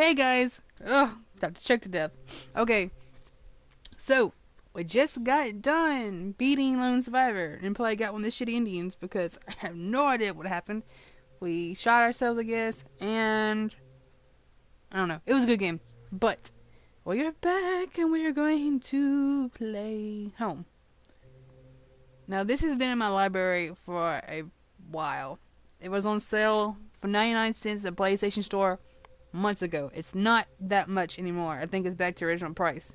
Hey guys! Ugh, got to check to death. Okay, so we just got done beating Lone Survivor and probably got one of the shitty Indians because I have no idea what happened. We shot ourselves, I guess, and I don't know. It was a good game, but we are back and we are going to play home. Now this has been in my library for a while. It was on sale for 99 cents at the PlayStation Store months ago. It's not that much anymore. I think it's back to original price.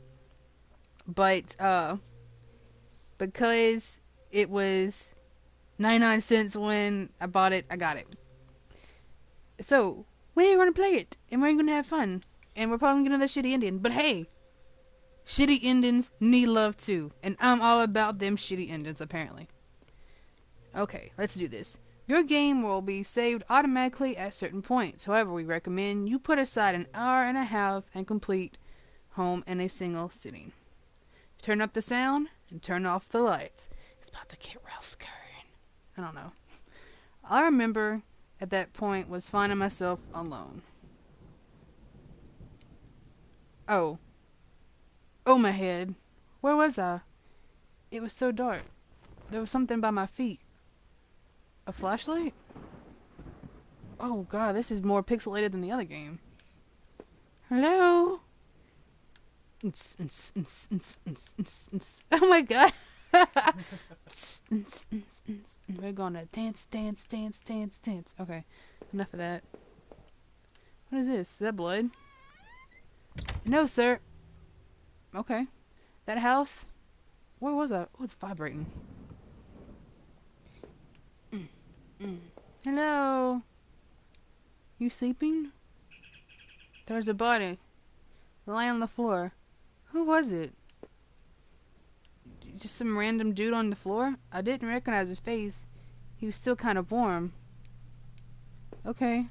But because it was 99 cents when I bought it, I got it. So, we're going to play it, and we're going to have fun. And we're probably going to get another shitty Indian. But hey, shitty Indians need love too. And I'm all about them shitty Indians, apparently. Okay, let's do this. Your game will be saved automatically at certain points. However, we recommend you put aside an hour and a half and complete home in a single sitting. Turn up the sound and turn off the lights. It's about to get real scary. I don't know. All I remember at that point was finding myself alone. Oh. Oh, my head. Where was I? It was so dark. There was something by my feet. A flashlight? Oh god, this is more pixelated than the other game. Hello? Oh my god. We're gonna dance. Okay, enough of that. What is this? Is that blood? No, sir. Okay. That house? Where was I? Oh, it's vibrating. Hello? You sleeping? There's a body lying on the floor. Who was it? Just some random dude on the floor? I didn't recognize his face. He was still kind of warm. Okay.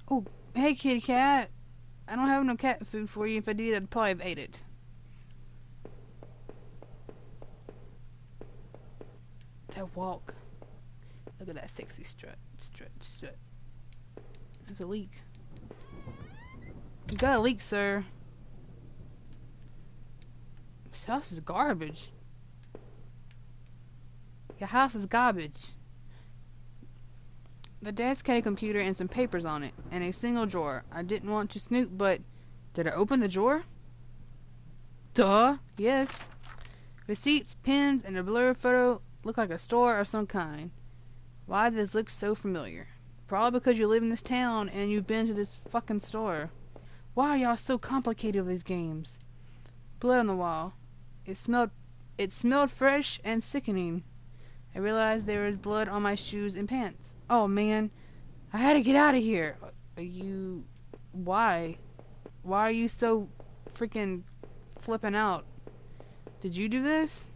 Oh, hey kitty cat. I don't have no cat food for you. If I did, I'd probably have ate it. That walk. Look at that sexy strut. There's a leak. You got a leak, sir. This house is garbage. Your house is garbage. The desk had a computer and some papers on it, and a single drawer. I didn't want to snoop, but did I open the drawer? Duh. Yes. Receipts, pens, and a blurred photo look like a store of some kind. Why does this look so familiar? Probably because you live in this town and you've been to this fucking store. Why are y'all so complicated with these games? Blood on the wall. It smelled fresh and sickening. I realized there was blood on my shoes and pants. Oh man, I had to get out of here. Why? Why are you so freaking flipping out? Did you do this?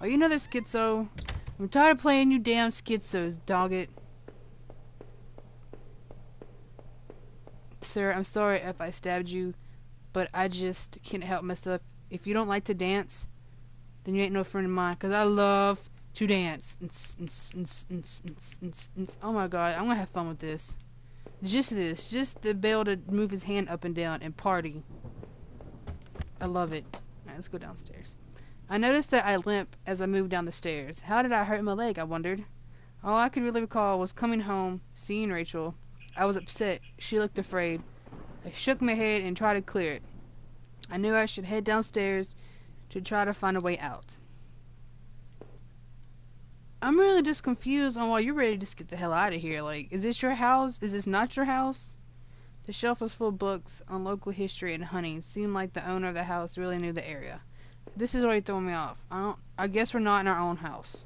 Are you another schizo? I'm tired of playing you damn schizos, dog it. Sir, I'm sorry if I stabbed you, but I just can't help myself. If you don't like to dance, then you ain't no friend of mine, because I love to dance. Oh my god, I'm gonna have fun with this. Just to be able to move his hand up and down and party. I love it. Alright, let's go downstairs. I noticed that I limp as I moved down the stairs. How did I hurt my leg, I wondered. All I could really recall was coming home, seeing Rachel. I was upset. She looked afraid. I shook my head and tried to clear it. I knew I should head downstairs to try to find a way out. I'm really just confused on why you're ready to just get the hell out of here. Like, is this your house? Is this not your house? The shelf was full of books on local history and hunting. Seemed like the owner of the house really knew the area. This is already throwing me off. I guess we're not in our own house.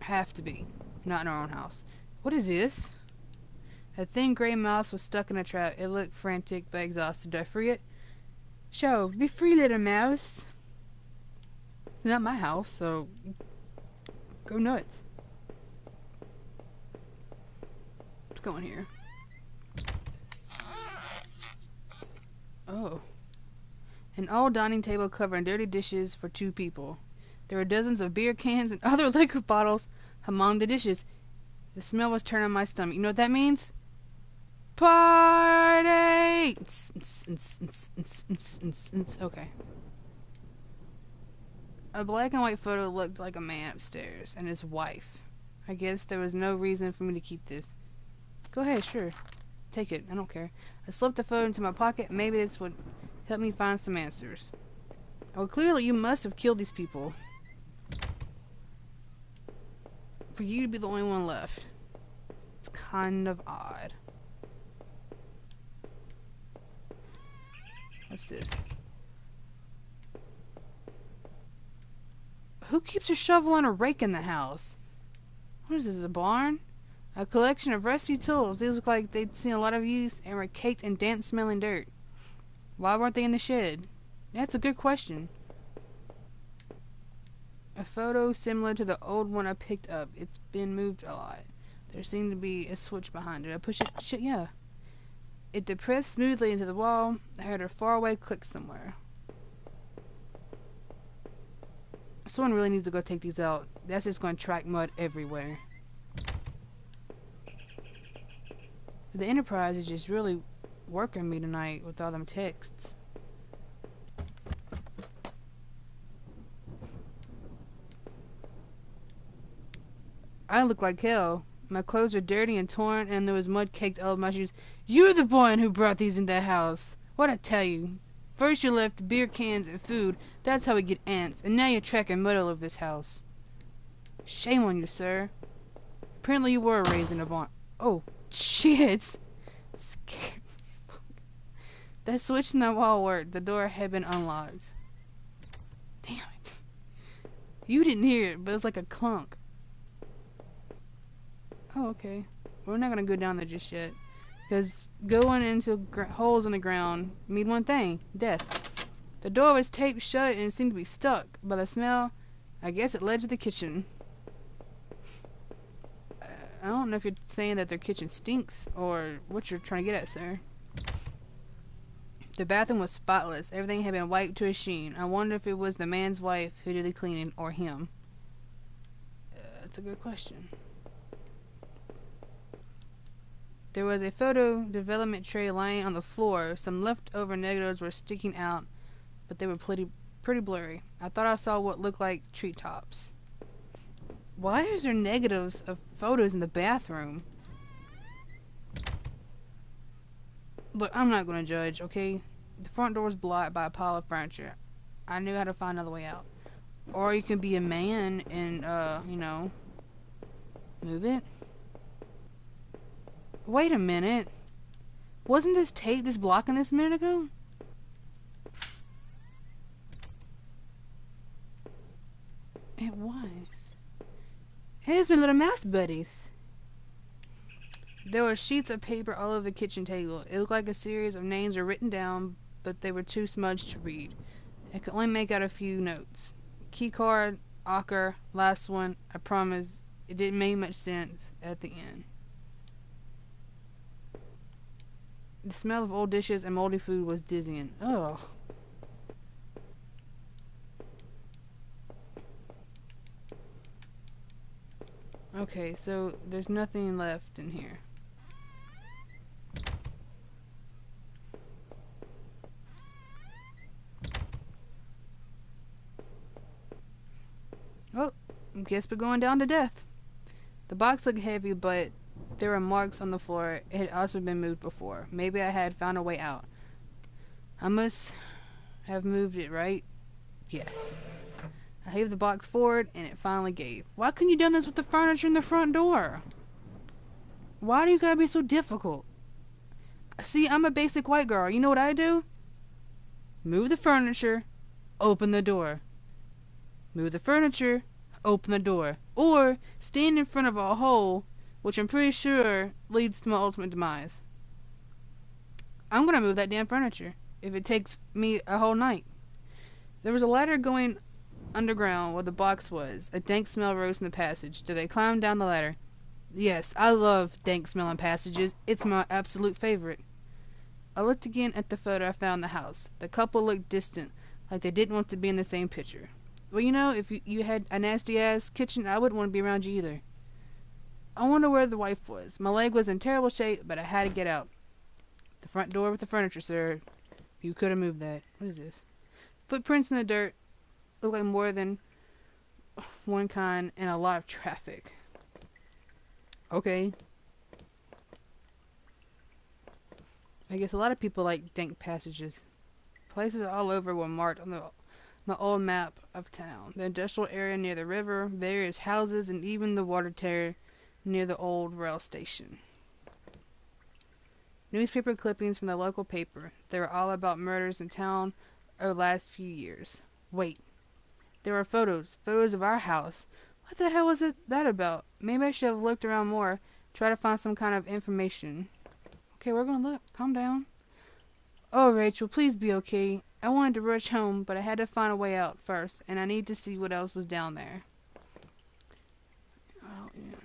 Have to be. Not in our own house. What is this? A thin gray mouse was stuck in a trap. It looked frantic but exhausted. Did I free it? Show, be free, little mouse. It's not my house, so go nuts. What's going here? Oh. An old dining table covering dirty dishes for 2 people. There were dozens of beer cans and other liquor bottles among the dishes. The smell was turning my stomach. You know what that means? Party! Okay. A black and white photo looked like a man upstairs and his wife. I guess there was no reason for me to keep this. Go ahead, sure. Take it. I don't care. I slipped the photo into my pocket. Maybe this would help me find some answers. Well, clearly you must have killed these people. For you to be the only one left. It's kind of odd. What's this? Who keeps a shovel and a rake in the house? What is this, a barn? A collection of rusty tools. These look like they'd seen a lot of use and were caked in damp smelling dirt. Why weren't they in the shed? That's a good question. A photo similar to the old one I picked up. It's been moved a lot. There seemed to be a switch behind it. I push it. Shit, yeah. It depressed smoothly into the wall. I heard a faraway click somewhere. Someone really needs to go take these out. That's just going to track mud everywhere. The Enterprise is just really working me tonight with all them texts. I look like hell. My clothes are dirty and torn, and there was mud caked all over my shoes. You're the one who brought these in the house. What'd I tell you? First you left beer cans and food. That's how we get ants. And now you're tracking mud all over this house. Shame on you, sir. Apparently you were raised in a barn. Oh, shit. Scared. That switch in the wall worked. The door had been unlocked. Damn it. You didn't hear it, but it's like a clunk. Oh, okay. We're not gonna go down there just yet. Because going into holes in the ground mean one thing. Death. The door was taped shut and it seemed to be stuck. By the smell, I guess it led to the kitchen. I don't know if you're saying that their kitchen stinks or what you're trying to get at, sir. The bathroom was spotless. Everything had been wiped to a sheen. I wonder if it was the man's wife who did the cleaning or him. That's a good question. There was a photo development tray lying on the floor. Some leftover negatives were sticking out, but they were pretty blurry. I thought I saw what looked like treetops. Why is there negatives of photos in the bathroom? Look, I'm not going to judge, okay? The front door was blocked by a pile of furniture. I knew how to find another way out. Or you can be a man and, you know, move it. Wait a minute. Wasn't this tape just blocking this a minute ago? It was. Hey, it's my little mouse buddies. There were sheets of paper all over the kitchen table. It looked like a series of names were written down, but they were too smudged to read. I could only make out a few notes. Key card, Ocker, last one, I promise. It didn't make much sense at the end. The smell of old dishes and moldy food was dizzying. Ugh. Okay, so there's nothing left in here. Oh, guess we're going down to death. The box looked heavy, but there were marks on the floor. It had also been moved before. Maybe I had found a way out. I must have moved it, right? Yes. I heaved the box forward, and it finally gave. Why couldn't you done this with the furniture in the front door? Why do you gotta be so difficult? See, I'm a basic white girl. You know what I do? Move the furniture, open the door. Move the furniture, open the door. Or stand in front of a hole, which I'm pretty sure leads to my ultimate demise. I'm gonna move that damn furniture, if it takes me a whole night. There was a ladder going underground where the box was. A dank smell rose from the passage. Did I climb down the ladder? Yes, I love dank smelling passages. It's my absolute favorite. I looked again at the photo I found in the house. The couple looked distant, like they didn't want to be in the same picture. Well, you know, if you had a nasty-ass kitchen, I wouldn't want to be around you either. I wonder where the wife was. My leg was in terrible shape, but I had to get out. The front door with the furniture, sir. You could have moved that. What is this? Footprints in the dirt. Look like more than one kind and a lot of traffic. Okay. I guess a lot of people like dank passages. Places all over were marked on the old map of town. The industrial area near the river, various houses, and even the water tower near the old rail station. Newspaper clippings from the local paper. They were all about murders in town over the last few years. Wait. There were photos. Photos of our house. What the hell was that about? Maybe I should have looked around more. Try to find some kind of information. Okay, we're gonna look. Calm down. Oh, Rachel, please be okay. I wanted to rush home, but I had to find a way out first, and I need to see what else was down there. Oh, yeah.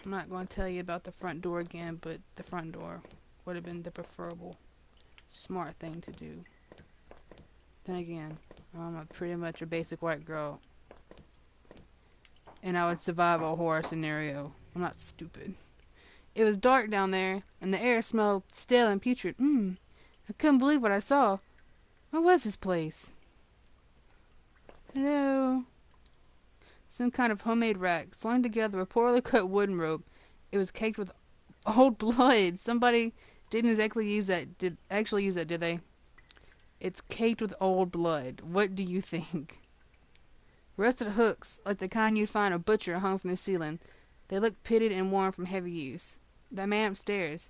I'm not going to tell you about the front door again, but the front door would have been the preferable, smart thing to do. Then again, I'm pretty much a basic white girl, and I would survive a horror scenario. I'm not stupid. It was dark down there, and the air smelled stale and putrid. I couldn't believe what I saw. What was this place? Hello? Some kind of homemade rack, slung together a poorly cut wooden rope. It was caked with old blood. Somebody didn't exactly use that. Did they? It's caked with old blood. What do you think? Rusted hooks, like the kind you'd find a butcher, hung from the ceiling. They looked pitted and worn from heavy use. That man upstairs,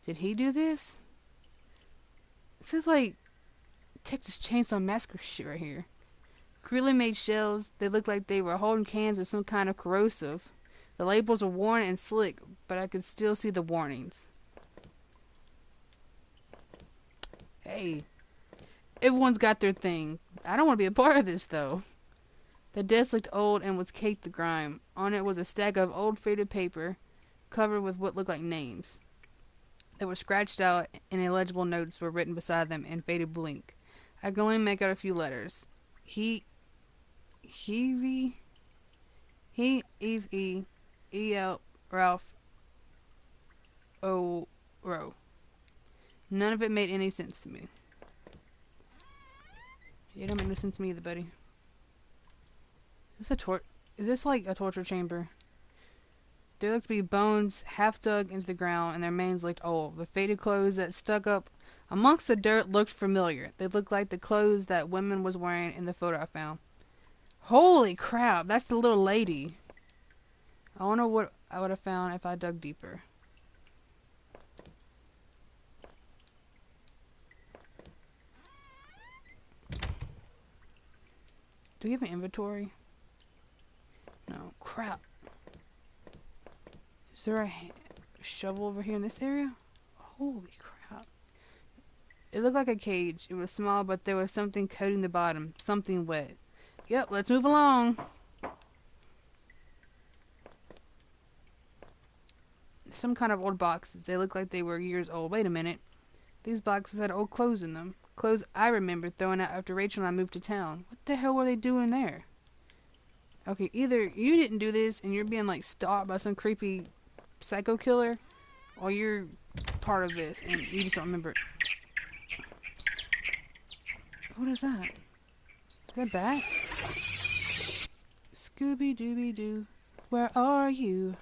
did he do this? This is like Texas Chainsaw Massacre shit right here. Crudely made shelves. They looked like they were holding cans of some kind of corrosive. The labels were worn and slick, but I could still see the warnings. Hey, everyone's got their thing. I don't want to be a part of this, though. The desk looked old and was caked with grime. On it was a stack of old faded paper, covered with what looked like names. They were scratched out, and illegible notes were written beside them in faded blue ink. I could only make out a few letters. Eve, E-L, Ralph, O, Ro. None of it made any sense to me. Yeah, it don't make no sense to me either, buddy. Is this like a torture chamber? There looked to be bones half dug into the ground, and their remains looked old. The faded clothes that stuck up amongst the dirt looked familiar. They looked like the clothes that woman was wearing in the photo I found. Holy crap, that's the little lady. I wonder what I would have found if I dug deeper. Do we have an inventory? No. Crap. Is there a shovel over here in this area? Holy crap. It looked like a cage. It was small, but there was something coating the bottom. Something wet. Yep, let's move along. Some kind of old boxes. They look like they were years old. Wait a minute. These boxes had old clothes in them. Clothes I remember throwing out after Rachel and I moved to town. What the hell were they doing there? Okay, either you didn't do this and you're being like stalked by some creepy psycho killer, or you're part of this and you just don't remember it. What is that? Is that bat? Scooby-Dooby-Doo, where are you?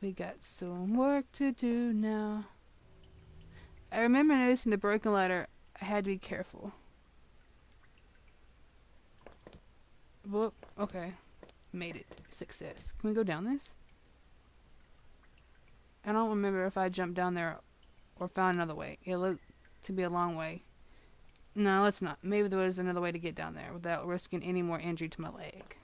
We got some work to do now. I remember noticing the broken ladder. I had to be careful. Whoop. Okay. Made it. Success. Can we go down this? I don't remember if I jumped down there or found another way. It looked to be a long way. No, let's not. Maybe there was another way to get down there without risking any more injury to my leg.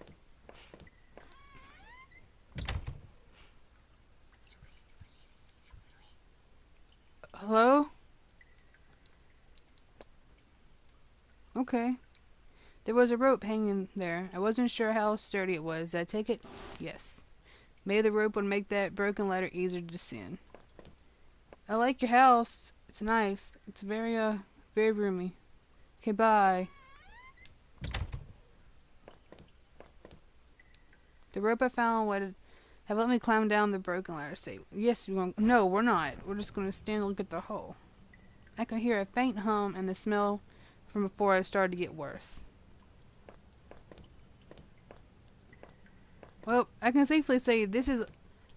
Hello? Okay. There was a rope hanging there. I wasn't sure how sturdy it was. Did I take it? Yes. Maybe the rope would make that broken ladder easier to descend. I like your house. It's nice. It's very roomy. Okay, bye. The rope I found Have let me climb down the broken ladder. Say, yes, we're going. No, we're not. We're just going to stand and look at the hole. I can hear a faint hum, and the smell from before has started to get worse. Well, I can safely say this is.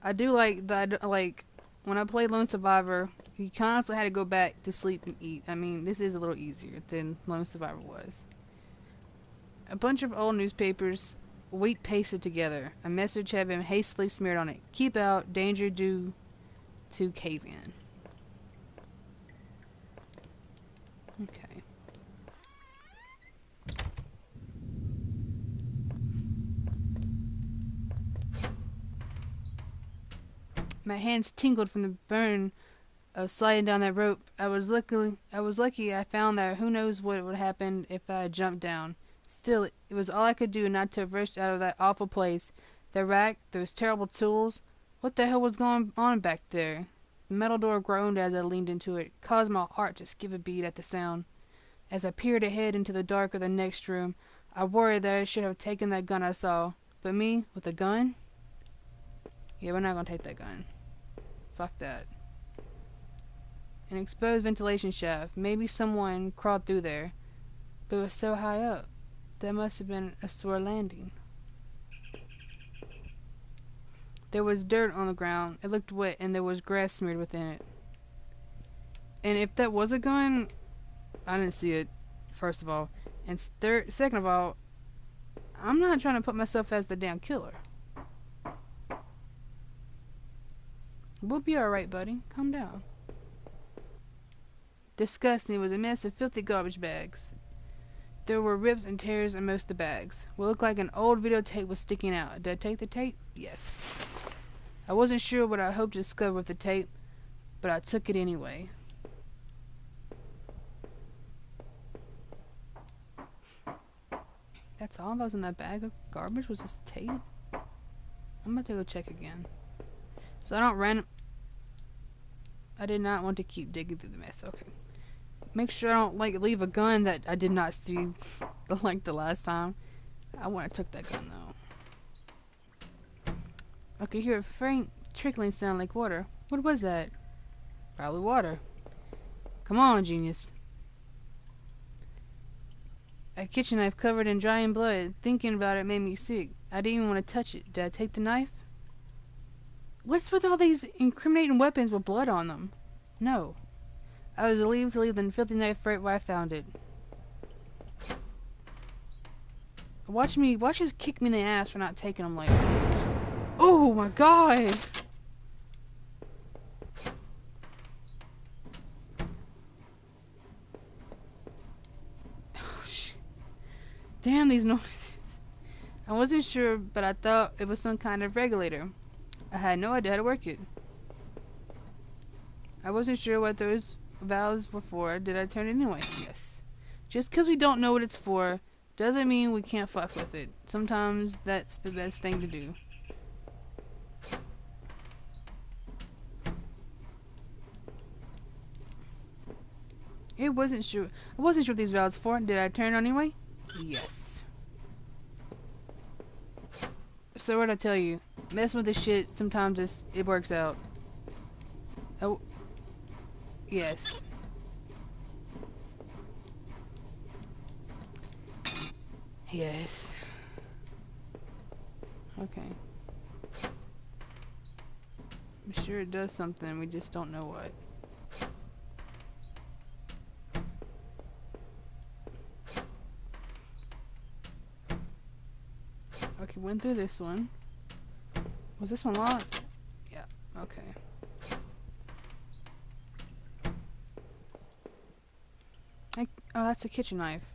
I do like that. Like when I played Lone Survivor, you constantly had to go back to sleep and eat. I mean, this is a little easier than Lone Survivor was. A bunch of old newspapers, wheat pasted together. A message had been hastily smeared on it. Keep out, danger due to cave in. Okay. My hands tingled from the burn of sliding down that rope. I was lucky I found that who knows what would happen if I had jumped down. Still, it was all I could do not to have rushed out of that awful place. The rack, those terrible tools. What the hell was going on back there? The metal door groaned as I leaned into it, caused my heart to skip a beat at the sound. As I peered ahead into the dark of the next room, I worried that I should have taken that gun I saw. But me, with a gun? Yeah, we're not gonna take that gun. Fuck that. An exposed ventilation shaft. Maybe someone crawled through there. But it was so high up. That must have been a sore landing. There was dirt on the ground. It looked wet, and there was grass smeared within it. And if that was a gun, I didn't see it, first of all. And second of all, I'm not trying to put myself as the damn killer. We'll be alright, buddy. Calm down. Disgusting. It was a mess of filthy garbage bags. There were rips and tears in most of the bags. What looked like an old videotape was sticking out. Did I take the tape? Yes. I wasn't sure what I hoped to discover with the tape, but I took it anyway. That's all that was in that bag of garbage was this tape? I'm about to go check again. So I did not want to keep digging through the mess. Okay. Make sure I don't leave a gun that I did not see like the last time. I want to took that gun though. I could hear a faint trickling sound like water. What was that? Probably water. Come on, genius. A kitchen knife covered in drying blood. Thinking about it made me sick. I didn't even want to touch it. Did I take the knife? What's with all these incriminating weapons with blood on them? No. I was relieved to leave the filthy knife right where I found it. Watch us kick me in the ass for not taking them later. Oh my god! Oh, shit. Damn these noises. I wasn't sure, but I thought it was some kind of regulator. I had no idea how to work it. I wasn't sure what those valves were for. Did I turn it anyway? Yes. Just because we don't know what it's for doesn't mean we can't fuck with it. Sometimes that's the best thing to do. I wasn't sure what these valves for. Did I turn it on anyway? Yes. So what I tell you, messing with this shit sometimes it works out. Oh. Yes. Yes. Okay. I'm sure it does something, we just don't know what. Okay, went through this one. Was this one locked? Yeah, okay. Oh, that's a kitchen knife.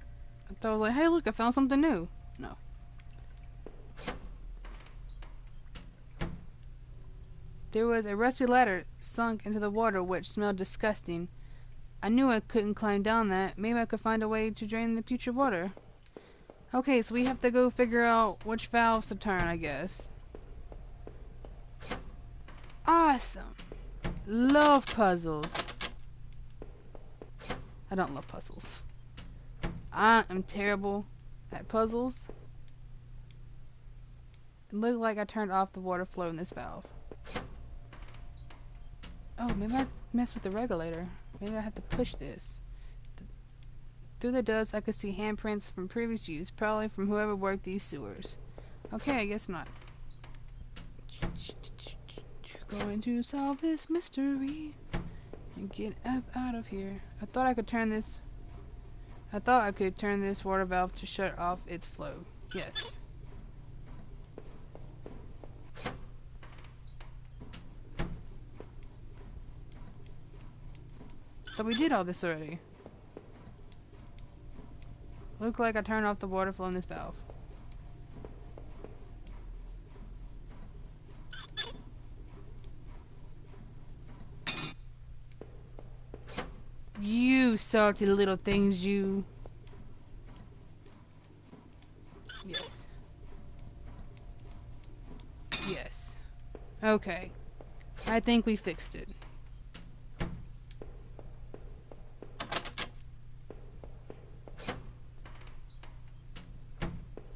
I thought I was like, hey look, I found something new. No. There was a rusty ladder sunk into the water which smelled disgusting. I knew I couldn't climb down that. Maybe I could find a way to drain the putrid water. Okay, so we have to go figure out which valves to turn, I guess. Awesome. Love puzzles. I don't love puzzles. I am terrible at puzzles. It looked like I turned off the water flow in this valve. Oh, maybe I messed with the regulator. Maybe I have to push this. Through the dust, I could see handprints from previous use, probably from whoever worked these sewers. Okay, I guess not. Going to solve this mystery and get up out of here. I thought I could turn this water valve to shut off its flow. Yes. But we did all this already. Looked like I turned off the water flow in this valve. You salty little things, you. Yes. Yes. Okay. I think we fixed it.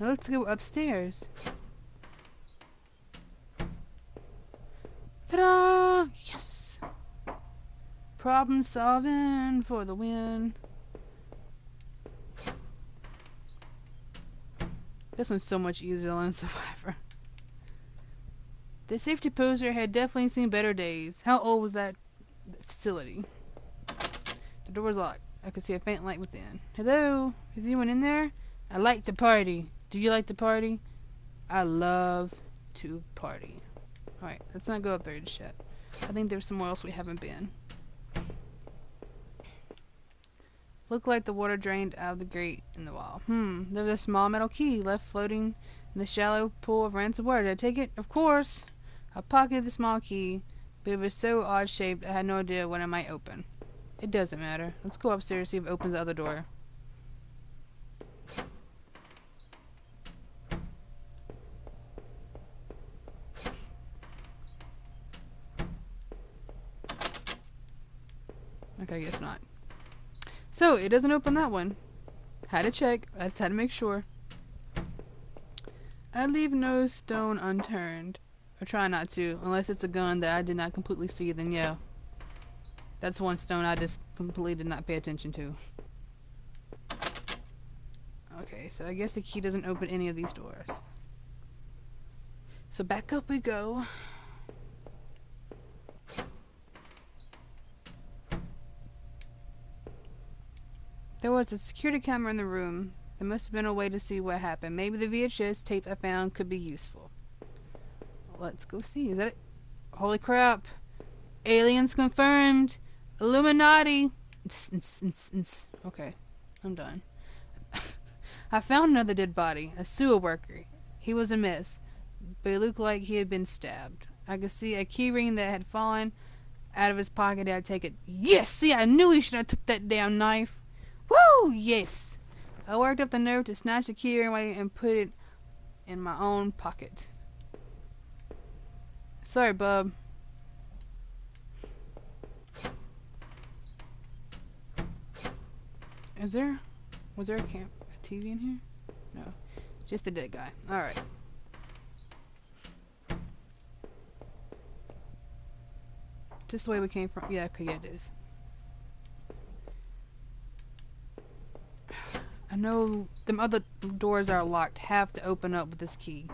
Now let's go upstairs. Ta-da! Yes! Problem solving for the win. This one's so much easier than Lone Survivor. The safety poster had definitely seen better days. How old was that facility? The door was locked. I could see a faint light within. Hello? Is anyone in there? I like to party. Do you like to party? I love to party. Alright, let's not go up there just yet. I think there's somewhere else we haven't been. Looked like the water drained out of the grate in the wall. There was a small metal key left floating in the shallow pool of rancid water. Did I take it? Of course! I pocketed the small key, but it was so odd shaped I had no idea when it might open. It doesn't matter. Let's go upstairs and see if it opens the other door. Okay, I guess not. So, it doesn't open that one. Had to check. I just had to make sure. I leave no stone unturned. Or try not to. Unless it's a gun that I did not completely see, then yeah. That's one stone I just completely did not pay attention to. Okay, so I guess the key doesn't open any of these doors. So back up we go. There was a security camera in the room. There must have been a way to see what happened. Maybe the VHS tape I found could be useful. Let's go see. Is that it? Holy crap. Aliens confirmed. Illuminati. Okay. I'm done. I found another dead body. A sewer worker. He was a mess, but it looked like he had been stabbed. I could see a keyring that had fallen out of his pocket. I'd take it. Yes! See, I knew he should have took that damn knife. Woo! Yes! I worked up the nerve to snatch the key away and put it in my own pocket. Sorry, bub. Was there a TV in here? No. Just a dead guy. Alright. Just the way we came from. Yeah, okay, yeah, it is. I know them other doors are locked have to open up with this key.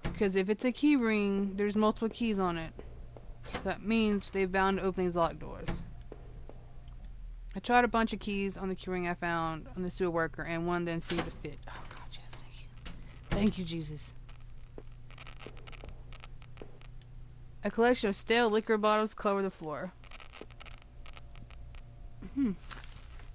Because if it's a key ring, there's multiple keys on it. That means they're bound to open these locked doors. I tried a bunch of keys on the key ring I found on the sewer worker, and one of them seemed to fit. Oh god, yes, thank you. Thank you, Jesus. A collection of stale liquor bottles covered the floor.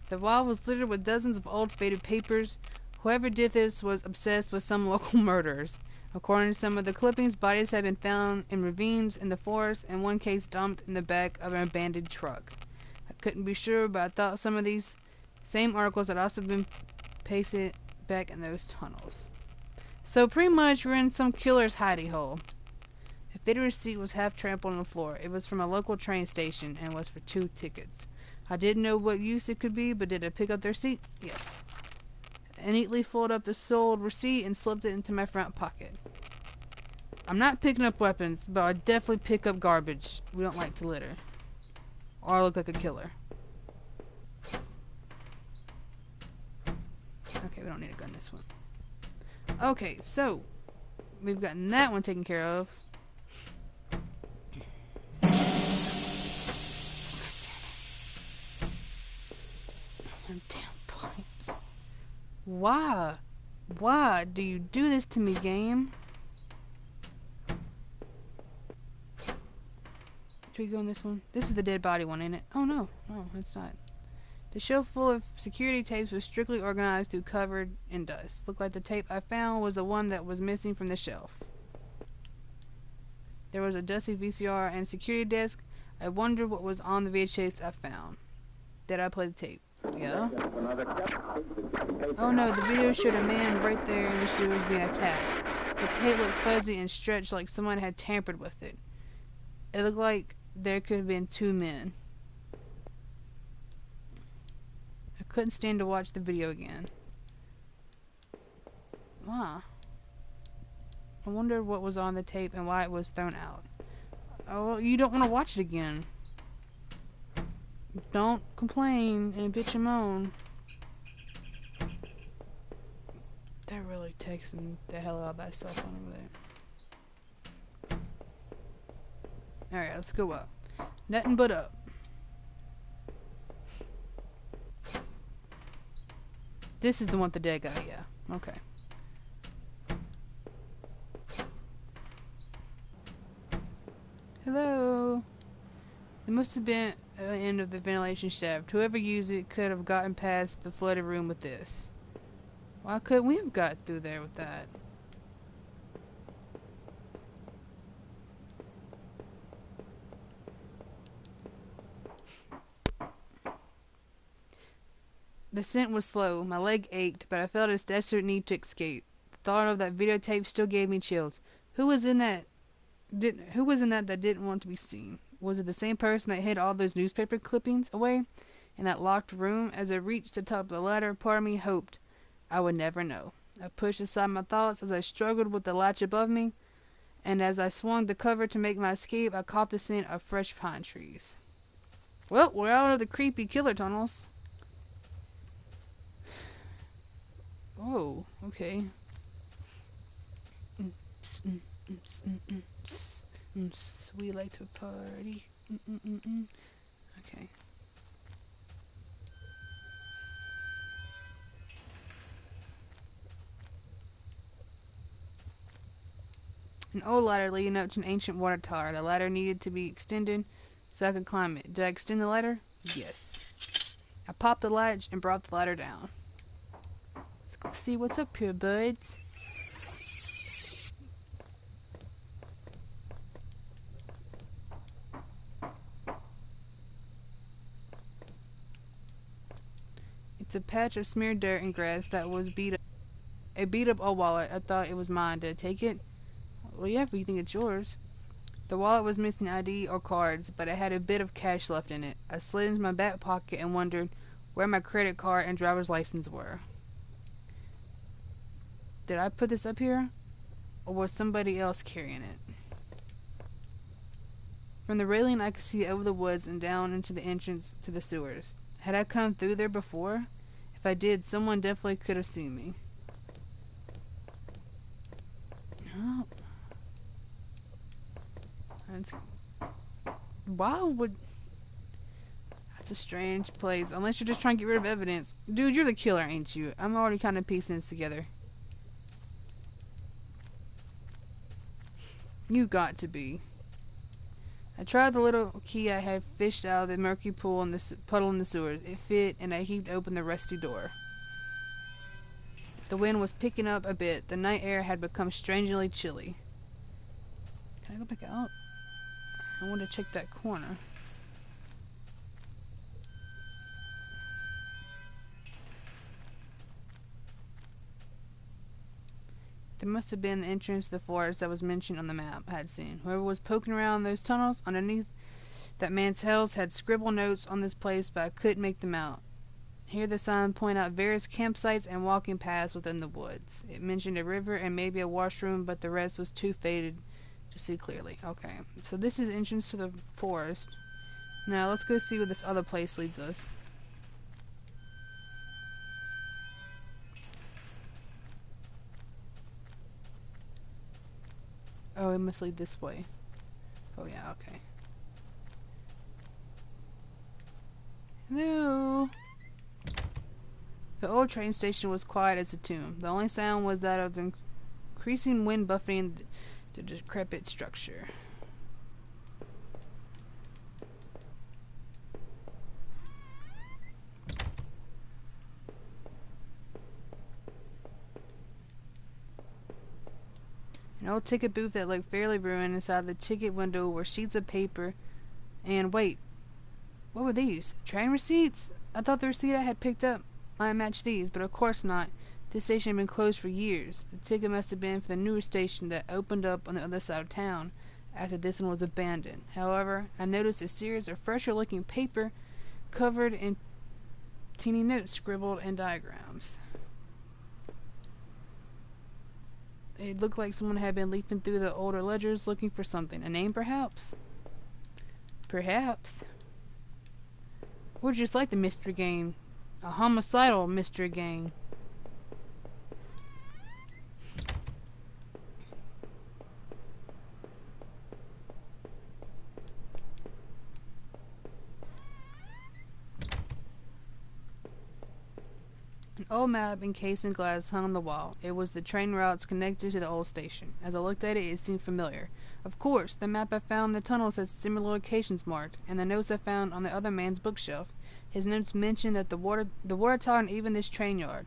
The wall was littered with dozens of old faded papers. Whoever did this was obsessed with some local murderers. According to some of the clippings, bodies had been found in ravines in the forest, and one case dumped in the back of an abandoned truck. I couldn't be sure, but I thought some of these same articles had also been pasted back in those tunnels. So pretty much we're in some killer's hidey hole. A fitted receipt was half trampled on the floor. It was from a local train station and was for 2 tickets. I didn't know what use it could be, but did I pick up their receipt? Yes. I neatly folded up the sold receipt and slipped it into my front pocket. I'm not picking up weapons, but I definitely pick up garbage. We don't like to litter. Or look like a killer. Okay, we don't need a gun this one. Okay, so we've gotten that one taken care of. Them damn pipes. Why? Why do you do this to me, game? Should we go on this one? This is the dead body one, ain't it? Oh no, no, it's not. The shelf full of security tapes was strictly organized through covered in dust. Looked like the tape I found was the one that was missing from the shelf. There was a dusty VCR and security desk. I wondered what was on the VHS I found. Did I play the tape? Yeah. Oh no, the video showed a man right there in the sewers being attacked. The tape looked fuzzy and stretched like someone had tampered with it. It looked like there could have been two men. I couldn't stand to watch the video again. Wow. I wonder what was on the tape and why it was thrown out. Oh, well, you don't want to watch it again. Don't complain and bitch and moan. They're really texting the hell out of that cell phone over there. Alright, let's go up. Nothing but up. This is the one with the dead guy, yeah. Okay. Hello. It must have been at the end of the ventilation shaft. Whoever used it could have gotten past the flooded room with this. Why couldn't we have got through there with that? The descent was slow. My leg ached, but I felt a desperate need to escape. The thought of that videotape still gave me chills. Who was in that that didn't want to be seen? Was it the same person that hid all those newspaper clippings away in that locked room? As I reached the top of the ladder, part of me hoped I would never know. I pushed aside my thoughts as I struggled with the latch above me, and as I swung the cover to make my escape, I caught the scent of fresh pine trees. Well, we're out of the creepy killer tunnels. Oh, okay. We like to party. Okay. An old ladder leading up to an ancient water tower. The ladder needed to be extended so I could climb it. Did I extend the ladder? Yes. I popped the latch and brought the ladder down. Let's go see what's up here, buds. It's a patch of smeared dirt and grass that was beat up. A beat up old wallet. I thought it was mine. Did I take it? Well, yeah, if you think it's yours. The wallet was missing ID or cards, but it had a bit of cash left in it. I slid into my back pocket and wondered where my credit card and driver's license were. Did I put this up here? Or was somebody else carrying it? From the railing I could see over the woods and down into the entrance to the sewers. Had I come through there before? If I did, someone definitely could have seen me. Oh. Why would... That's a strange place. Unless you're just trying to get rid of evidence. Dude, you're the killer, ain't you? I'm already kind of piecing this together. You got to be. I tried the little key I had fished out of the murky pool in the puddle in the sewers. It fit, and I heaved open the rusty door. The wind was picking up a bit. The night air had become strangely chilly. Can I go back out? I want to check that corner. There must have been the entrance to the forest that was mentioned on the map I had seen. Whoever was poking around those tunnels underneath that man's house had scribbled notes on this place, but I couldn't make them out. Here the sign pointed out various campsites and walking paths within the woods. It mentioned a river and maybe a washroom, but the rest was too faded to see clearly. Okay, so this is entrance to the forest. Now let's go see where this other place leads us. Oh, it must lead this way. Oh yeah, okay. Hello. The old train station was quiet as a tomb. The only sound was that of the increasing wind buffeting the decrepit structure. An old ticket booth that looked fairly ruined. Inside the ticket window were sheets of paper and wait, what were these? Train receipts? I thought the receipt I had picked up might match these, but of course not. This station had been closed for years. The ticket must have been for the newer station that opened up on the other side of town after this one was abandoned. However, I noticed a series of fresher-looking paper covered in teeny notes scribbled in diagrams. It looked like someone had been leafing through the older ledgers looking for something. A name, perhaps? Perhaps. Or just like the mystery game. A homicidal mystery game. An old map encased in glass hung on the wall. It was the train routes connected to the old station. As I looked at it, it seemed familiar. Of course, the map I found in the tunnels had similar locations marked, and the notes I found on the other man's bookshelf. His notes mentioned that the water tower, and even this train yard.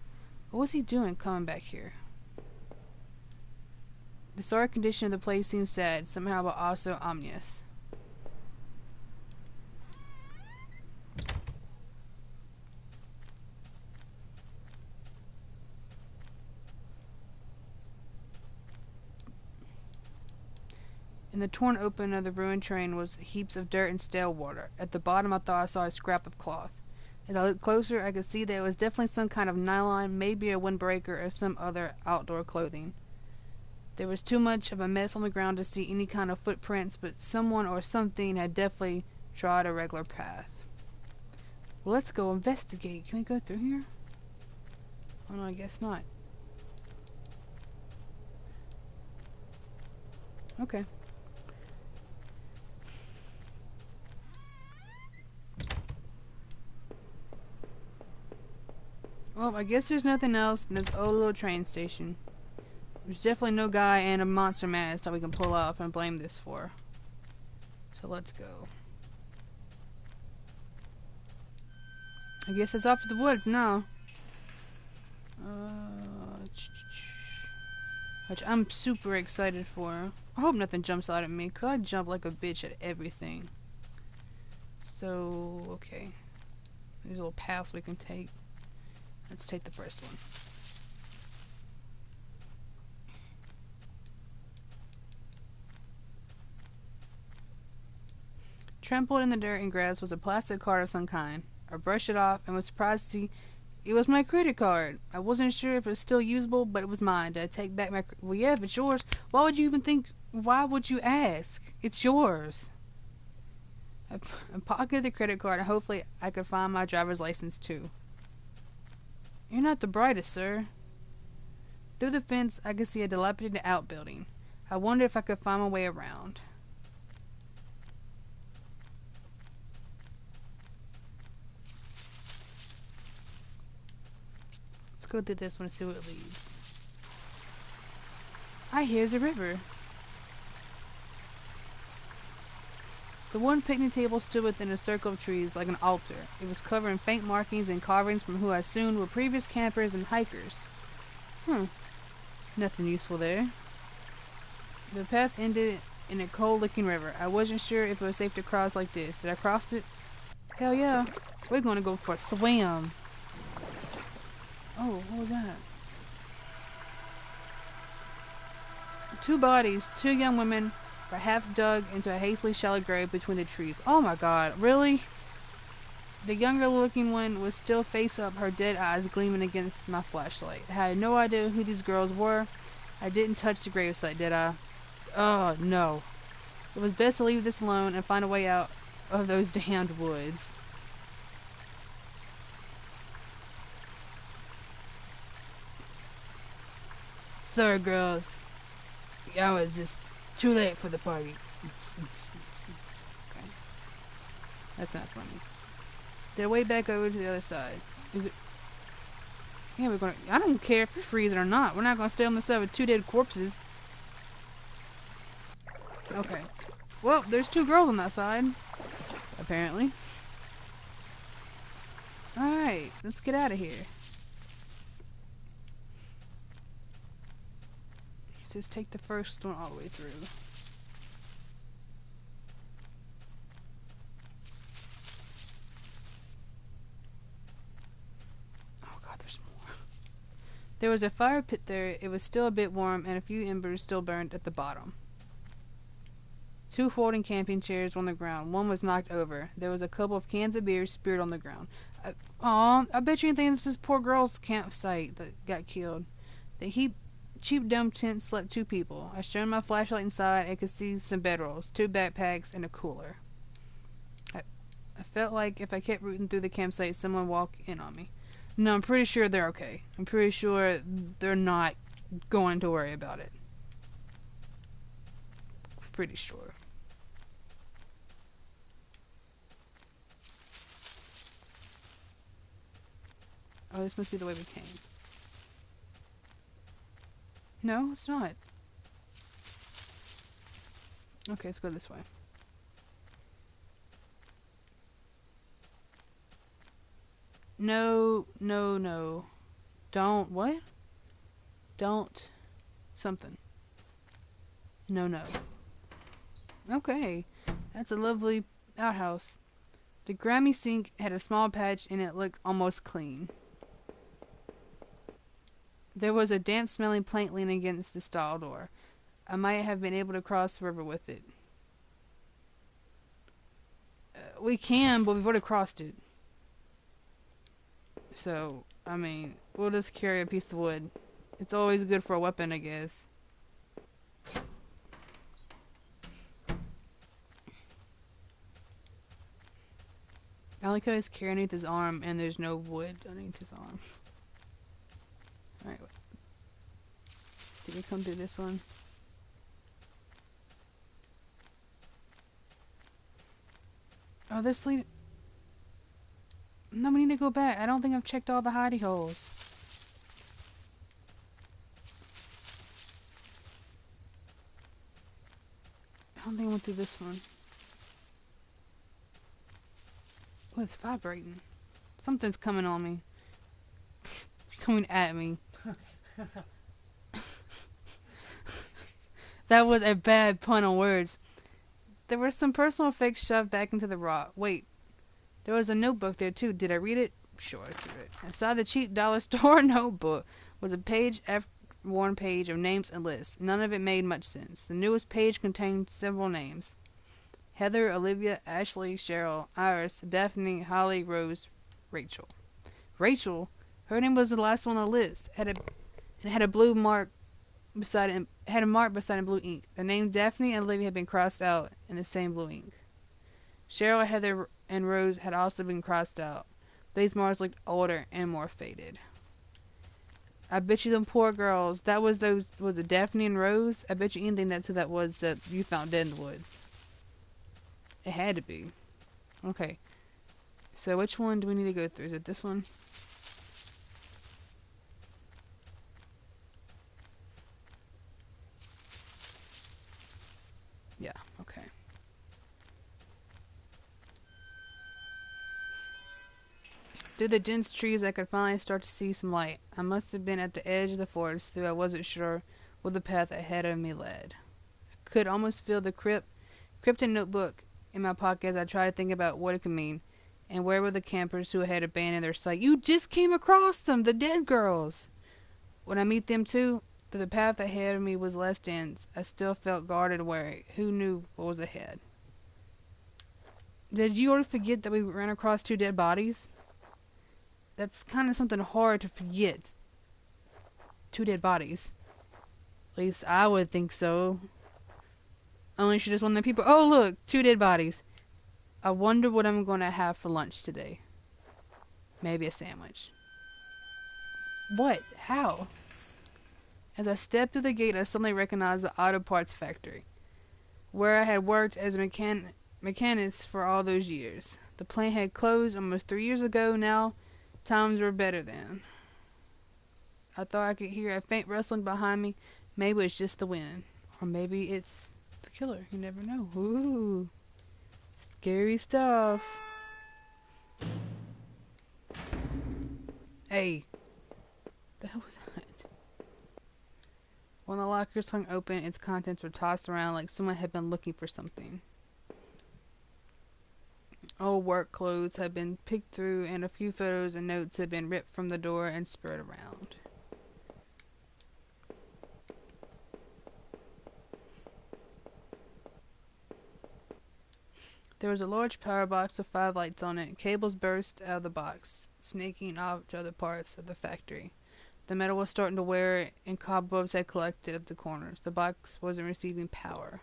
What was he doing coming back here? The sorry condition of the place seemed sad, somehow, but also ominous. In the torn open of the ruined train was heaps of dirt and stale water. At the bottom I thought I saw a scrap of cloth. As I looked closer, I could see that it was definitely some kind of nylon, maybe a windbreaker or some other outdoor clothing. There was too much of a mess on the ground to see any kind of footprints, but someone or something had definitely trod a regular path. Well, let's go investigate. Can we go through here? Oh no, I guess not. Okay. Well, I guess there's nothing else in this old little train station. There's definitely no guy and a monster mask that we can pull off and blame this for. So let's go. I guess it's off to the woods now. Which I'm super excited for. I hope nothing jumps out at me, because I jump like a bitch at everything. So, okay. There's a little paths we can take. Let's take the first one. Trampled in the dirt and grass was a plastic card of some kind. I brushed it off and was surprised to see it was my credit card. I wasn't sure if it was still usable, but it was mine. Did I take back my... Well, yeah, if it's yours, why would you even think... Why would you ask? It's yours. I pocketed the credit card and hopefully I could find my driver's license too. You're not the brightest, sir. Through the fence, I could see a dilapidated outbuilding. I wondered if I could find my way around. Let's go through this one and see where it leads. Here's a river. The wooden picnic table stood within a circle of trees like an altar. It was covered in faint markings and carvings from who I assumed were previous campers and hikers. Nothing useful there. The path ended in a cold-looking river. I wasn't sure if it was safe to cross like this. Did I cross it? Hell yeah. We're gonna go for a swim. Oh, what was that? Two bodies, two young women, were half dug into a hastily shallow grave between the trees. Oh my god, really? The younger looking one was still face up, her dead eyes gleaming against my flashlight. I had no idea who these girls were. I didn't touch the gravesite, did I? Oh, no. It was best to leave this alone and find a way out of those damned woods. Sorry, girls. I was just too late for the party. Okay. That's not funny. They're way back over to the other side. Is it? Yeah, we're gonna. I don't care if we freeze it or not. We're not gonna stay on the side with two dead corpses. Okay. Well, there's two girls on that side. Apparently. Alright, let's get out of here. Just take the first one all the way through. Oh god, there's more. There was a fire pit there. It was still a bit warm and a few embers still burned at the bottom. Two folding camping chairs were on the ground. One was knocked over. There was a couple of cans of beer speared on the ground. I bet you anything this is poor girl's campsite that got killed. The cheap dumb tent slept two people. I shone my flashlight inside and could see some bedrolls, two backpacks, and a cooler. I felt like if I kept rooting through the campsite, someone would walk in on me. No, I'm pretty sure they're okay. I'm pretty sure they're not going to worry about it. Pretty sure. Oh, this must be the way we came. No, it's not. Okay, let's go this way. No, no, no. Don't, what? Don't. Something. No, no. Okay. That's a lovely outhouse. The grimy sink had a small patch and it looked almost clean. There was a damp-smelling plank leaning against the stall door. I might have been able to cross the river with it. We can, but we've already crossed it. So, I mean, we'll just carry a piece of wood. It's always good for a weapon, I guess. I like how he's carrying underneath his arm and there's no wood underneath his arm. Alright. Did we come through this one? Oh, this lead. No, we need to go back. I don't think I've checked all the hidey holes. I don't think I went through this one. Oh, it's vibrating. Something's coming on me. Coming at me. That was a bad pun on words. There were some personal effects shoved back into the rock. Wait. There was a notebook there too. Did I read it? Sure, let's read it. Inside the cheap dollar store notebook was a page after worn page of names and lists. None of it made much sense. The newest page contained several names. Heather, Olivia, Ashley, Cheryl, Iris, Daphne, Holly, Rose, Rachel. Rachel? Her name was the last one on the list. It had a blue mark beside it. Had a mark beside it in blue ink. The names Daphne and Olivia had been crossed out in the same blue ink. Cheryl, Heather, and Rose had also been crossed out. These marks looked older and more faded. I bet you them poor girls. That was those. Was it Daphne and Rose? I bet you anything that's who that was that you found dead in the woods. It had to be. Okay. So which one do we need to go through? Is it this one? Yeah, okay. Through the dense trees I could finally start to see some light. I must have been at the edge of the forest, though I wasn't sure where the path ahead of me led. I could almost feel the cryptic notebook in my pocket as I tried to think about what it could mean. And where were the campers who had abandoned their site? You just came across them, the dead girls! Would I meet them too? Though the path ahead of me was less dense, I still felt guarded and wary. Who knew what was ahead? Did you already forget that we ran across 2 dead bodies? That's kind of something hard to forget. 2 dead bodies. At least I would think so. Unless you're just one of the people. Oh, look, 2 dead bodies. I wonder what I'm going to have for lunch today. Maybe a sandwich. What? How? As I stepped through the gate, I suddenly recognized the auto parts factory, where I had worked as a mechanist for all those years. The plant had closed almost 3 years ago now. Times were better then. I thought I could hear a faint rustling behind me. Maybe it's just the wind. Or maybe it's the killer. You never know. Ooh. Scary stuff. Hey. The hell was that? When the lockers hung open, its contents were tossed around like someone had been looking for something. Old work clothes had been picked through, and a few photos and notes had been ripped from the door and spread around. There was a large power box with 5 lights on it. Cables burst out of the box, snaking off to other parts of the factory. The metal was starting to wear, and cobwebs had collected at the corners. The box wasn't receiving power.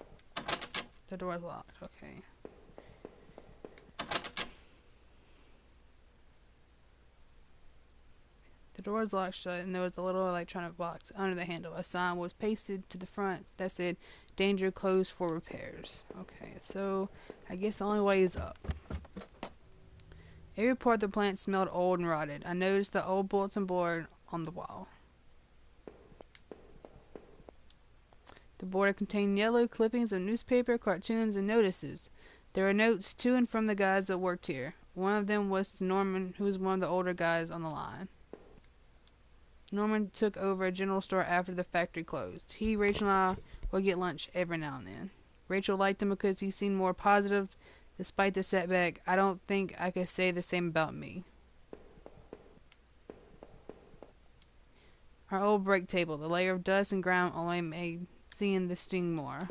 The door was locked. Okay. The door was locked shut, and there was a little electronic box under the handle. A sign was pasted to the front that said, "Danger closed for repairs." Okay, so I guess the only way is up. Every part of the plant smelled old and rotted. I noticed the old bulletin board on the wall. The board contained yellow clippings of newspaper, cartoons, and notices. There were notes to and from the guys that worked here. One of them was to Norman, who was one of the older guys on the line. Norman took over a general store after the factory closed. He, Rachel, and I would get lunch every now and then. Rachel liked him because he seemed more positive despite the setback. I don't think I could say the same about me. Our old break table, the layer of dust and grime only made seeing the sting more.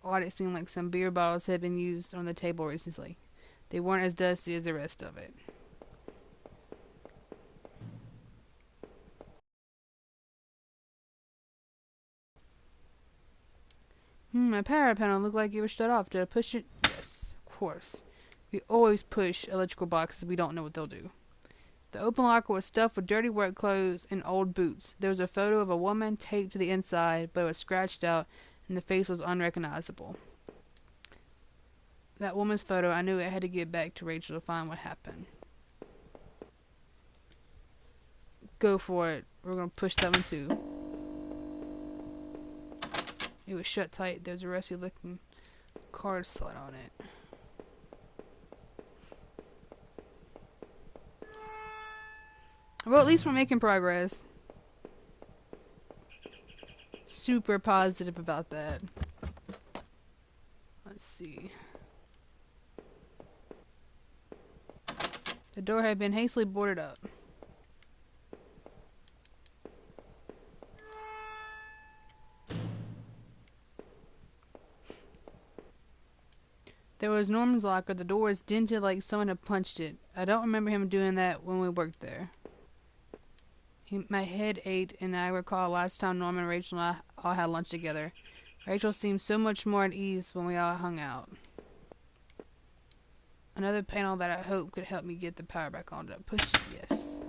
Odd, it seemed like some beer bottles had been used on the table recently. They weren't as dusty as the rest of it. My power panel looked like it was shut off. Did I push it? Yes, of course. We always push electrical boxes. We don't know what they'll do. The open locker was stuffed with dirty work clothes and old boots. There was a photo of a woman taped to the inside, but it was scratched out, and the face was unrecognizable. That woman's photo, I knew I had to get back to Rachel to find what happened. Go for it. We're going to push that one too. It was shut tight. There's a rusty looking card slot on it. Well, at least we're making progress. Super positive about that. Let's see. The door had been hastily boarded up. There was Norman's locker. The door was dented like someone had punched it. I don't remember him doing that when we worked there. My head ached, and I recall last time Norman, Rachel, and I all had lunch together. Rachel seemed so much more at ease when we all hung out. Another panel that I hope could help me get the power back on. Did I push it? Yes.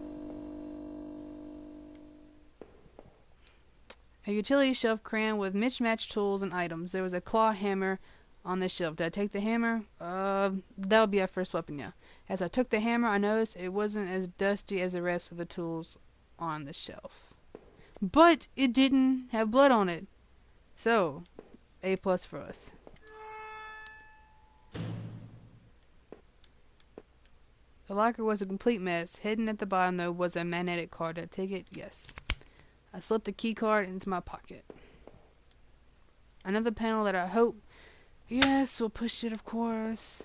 A utility shelf crammed with mismatched tools and items. There was a claw hammer on the shelf. Did I take the hammer? That would be our first weapon, yeah. As I took the hammer, I noticed it wasn't as dusty as the rest of the tools on the shelf. But it didn't have blood on it. So, A+ for us. The locker was a complete mess. Hidden at the bottom, though, was a magnetic card. Did I take it? Yes. I slipped the key card into my pocket. Another panel that I hope... Yes, we'll push it, of course.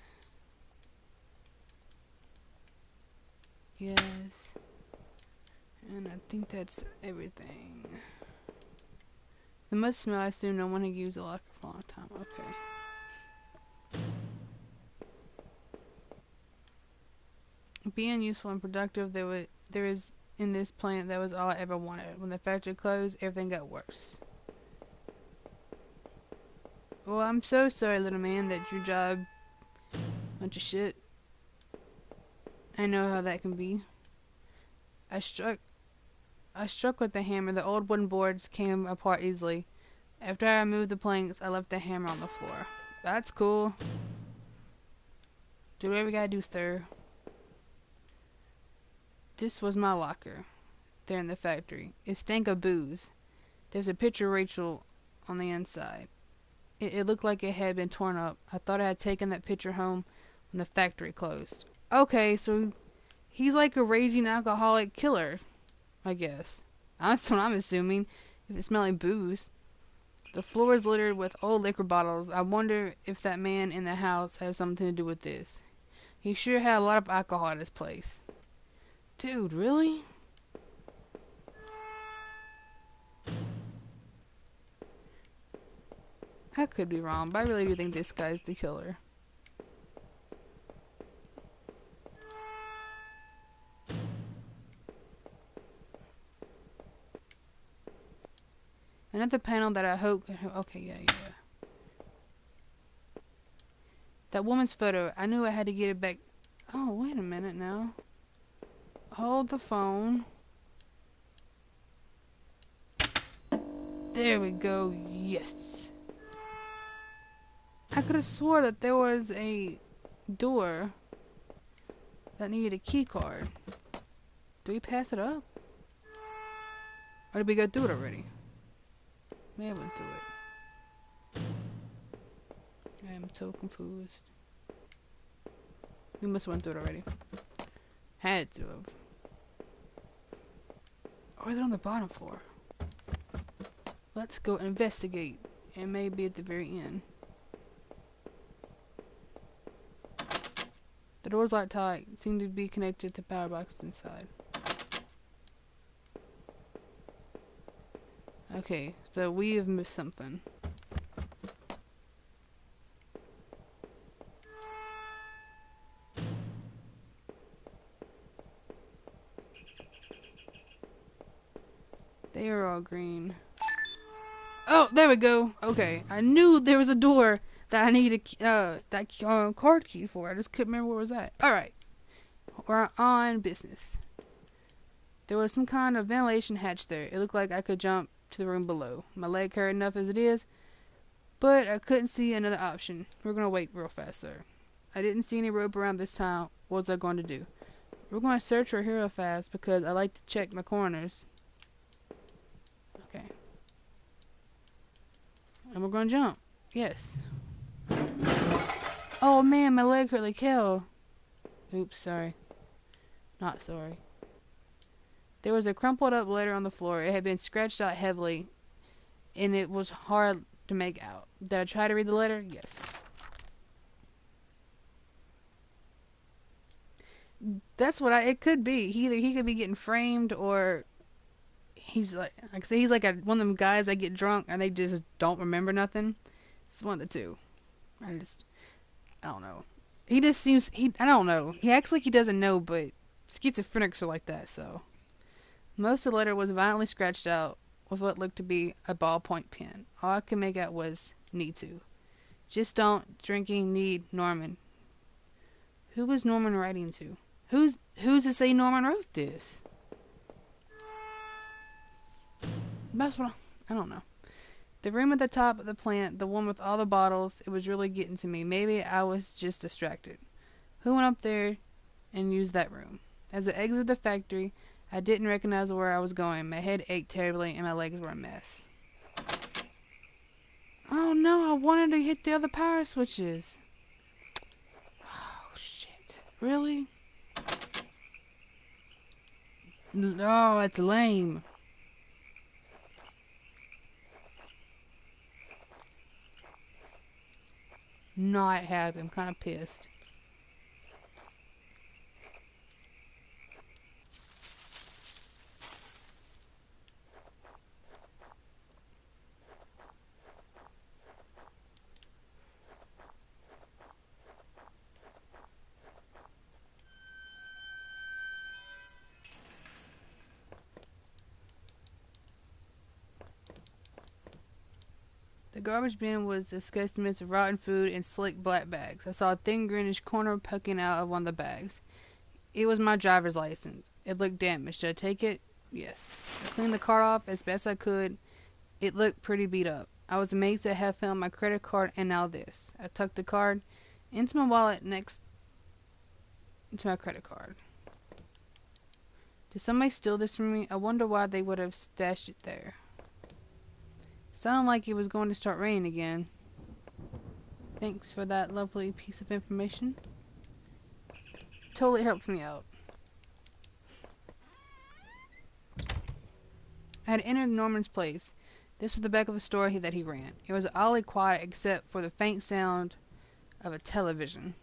Yes. And I think that's everything. The must smell. I assume no one had used a locker for a long time. Okay. Being useful and productive, there is in this plant that was all I ever wanted. When the factory closed, everything got worse. Well, I'm so sorry, little man, that your job bunch of shit. I know how that can be. I struck with the hammer. The old wooden boards came apart easily. After I removed the planks, I left the hammer on the floor. That's cool. Do whatever you gotta do, sir. This was my locker. There in the factory. It stank of booze. There's a picture of Rachel on the inside. It looked like it had been torn up. I thought I had taken that picture home when the factory closed. Okay, so he's like a raging alcoholic killer, I guess. That's what I'm assuming, if it's smelling booze. The floor is littered with old liquor bottles. I wonder if that man in the house has something to do with this. He sure had a lot of alcohol at his place. Dude, really? I could be wrong, but I really do think this guy's the killer. Another panel that I hope... Okay, yeah. That woman's photo. I knew I had to get it back. Oh, wait a minute now. Hold the phone. There we go. Yes. I could have swore that there was a door that needed a key card. Do we pass it up? Or did we go through it already? We have went through it. I am so confused. We must have went through it already. Had to have. Or is it on the bottom floor? Let's go investigate. It may be at the very end. The door's locked tight. Seem to be connected to the power box inside. Okay, so we have missed something. They are all green. Oh, there we go. Okay, I knew there was a door that I needed that card key for. I just couldn't remember where it was at. All right, we're on business. There was some kind of ventilation hatch there. It looked like I could jump to the room below. My leg hurt enough as it is, but I couldn't see another option. We're gonna wait real fast, sir. I didn't see any rope around this time. What was I going to do? We're gonna search for here real fast because I like to check my corners. Okay. And we're gonna jump. Yes. Oh man, my leg hurt like hell. Oops, sorry. Not sorry. There was a crumpled up letter on the floor. It had been scratched out heavily, and it was hard to make out. Did I try to read the letter? Yes. That's what it could be. Either he could be getting framed, or he's like I say, he's like one of them guys that get drunk and they just don't remember nothing. It's one of the two. I don't know. He just seems, I don't know. He acts like he doesn't know, but schizophrenics are like that, so. Most of the letter was violently scratched out with what looked to be a ballpoint pen. All I could make out was, need to. Just don't, drinking, need, Norman. Who was Norman writing to? Who's to say Norman wrote this? That's what I don't know. The room at the top of the plant, the one with all the bottles, it was really getting to me. Maybe I was just distracted. Who went up there and used that room? As I exited the factory, I didn't recognize where I was going. My head ached terribly and my legs were a mess. Oh no, I wanted to hit the other power switches. Oh shit. Really? No, that's lame. Not happy. I'm kind of pissed. The garbage bin was disgusting mess of rotten food and slick black bags. I saw a thin greenish corner poking out of one of the bags. It was my driver's license. It looked damaged. Should I take it? Yes. I cleaned the card off as best I could. It looked pretty beat up. I was amazed to have found my credit card and now this. I tucked the card into my wallet next to my credit card. Did somebody steal this from me? I wonder why they would have stashed it there. Sounded like it was going to start raining again. Thanks for that lovely piece of information. Totally helps me out. I had entered Norman's place. This was the back of a store that he ran. It was oddly quiet except for the faint sound of a television.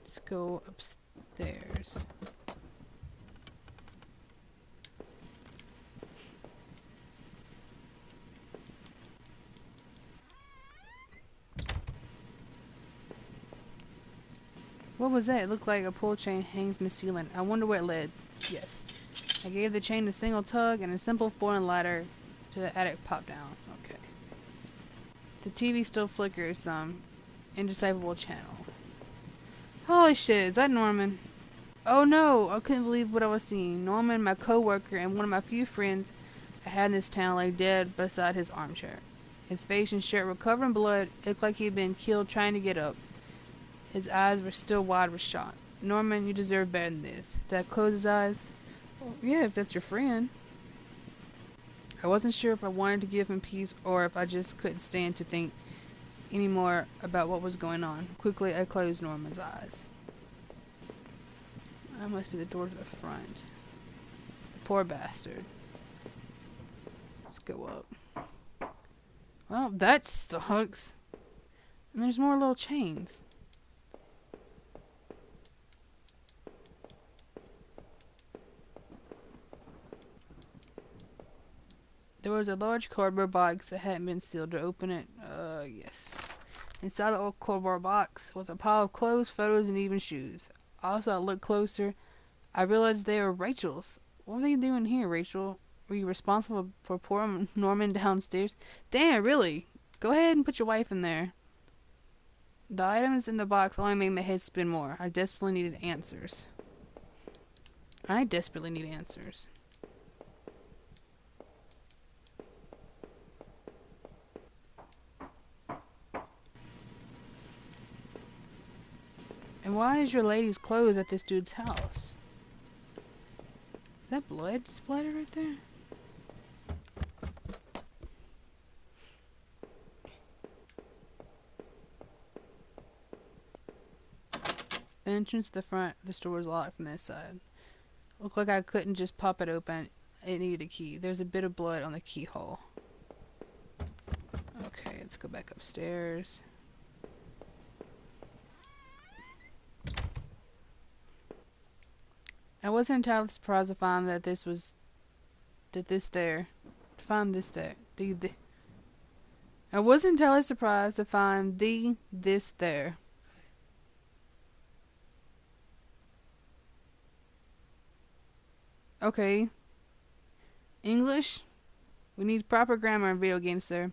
Let's go upstairs. What was that? It looked like a pull chain hanging from the ceiling. I wonder where it led. Yes. I gave the chain a single tug and a simple foreign ladder to the attic popped down. Okay. The TV still flickers some indecipherable channel. Holy shit, is that Norman? Oh no, I couldn't believe what I was seeing. Norman, my co-worker, and one of my few friends I had in this town lay dead beside his armchair. His face and shirt were covered in blood. It looked like he had been killed trying to get up. His eyes were still wide with shock. Norman, you deserve better than this. Did I close his eyes? Well, yeah, if that's your friend. I wasn't sure if I wanted to give him peace or if I just couldn't stand to think any more about what was going on. Quickly, I closed Norman's eyes. That must be the door to the front. The poor bastard. Let's go up. Well, that sucks. And there's more little chains. There was a large cardboard box that hadn't been sealed. To open it, yes. Inside the old cardboard box was a pile of clothes, photos, and even shoes. Also, I looked closer. I realized they were Rachel's. What were you doing here, Rachel? Were you responsible for poor Norman downstairs? Damn, really? Go ahead and put your wife in there. The items in the box only made my head spin more. I desperately needed answers. I desperately need answers. And why is your lady's clothes at this dude's house? Is that blood splatter right there? The entrance to the front of the store was locked from this side. Looked like I couldn't just pop it open. It needed a key. There's a bit of blood on the keyhole. Okay, let's go back upstairs. I wasn't entirely surprised to find that this there. I wasn't entirely surprised to find this there. Okay. English? We need proper grammar in video games there.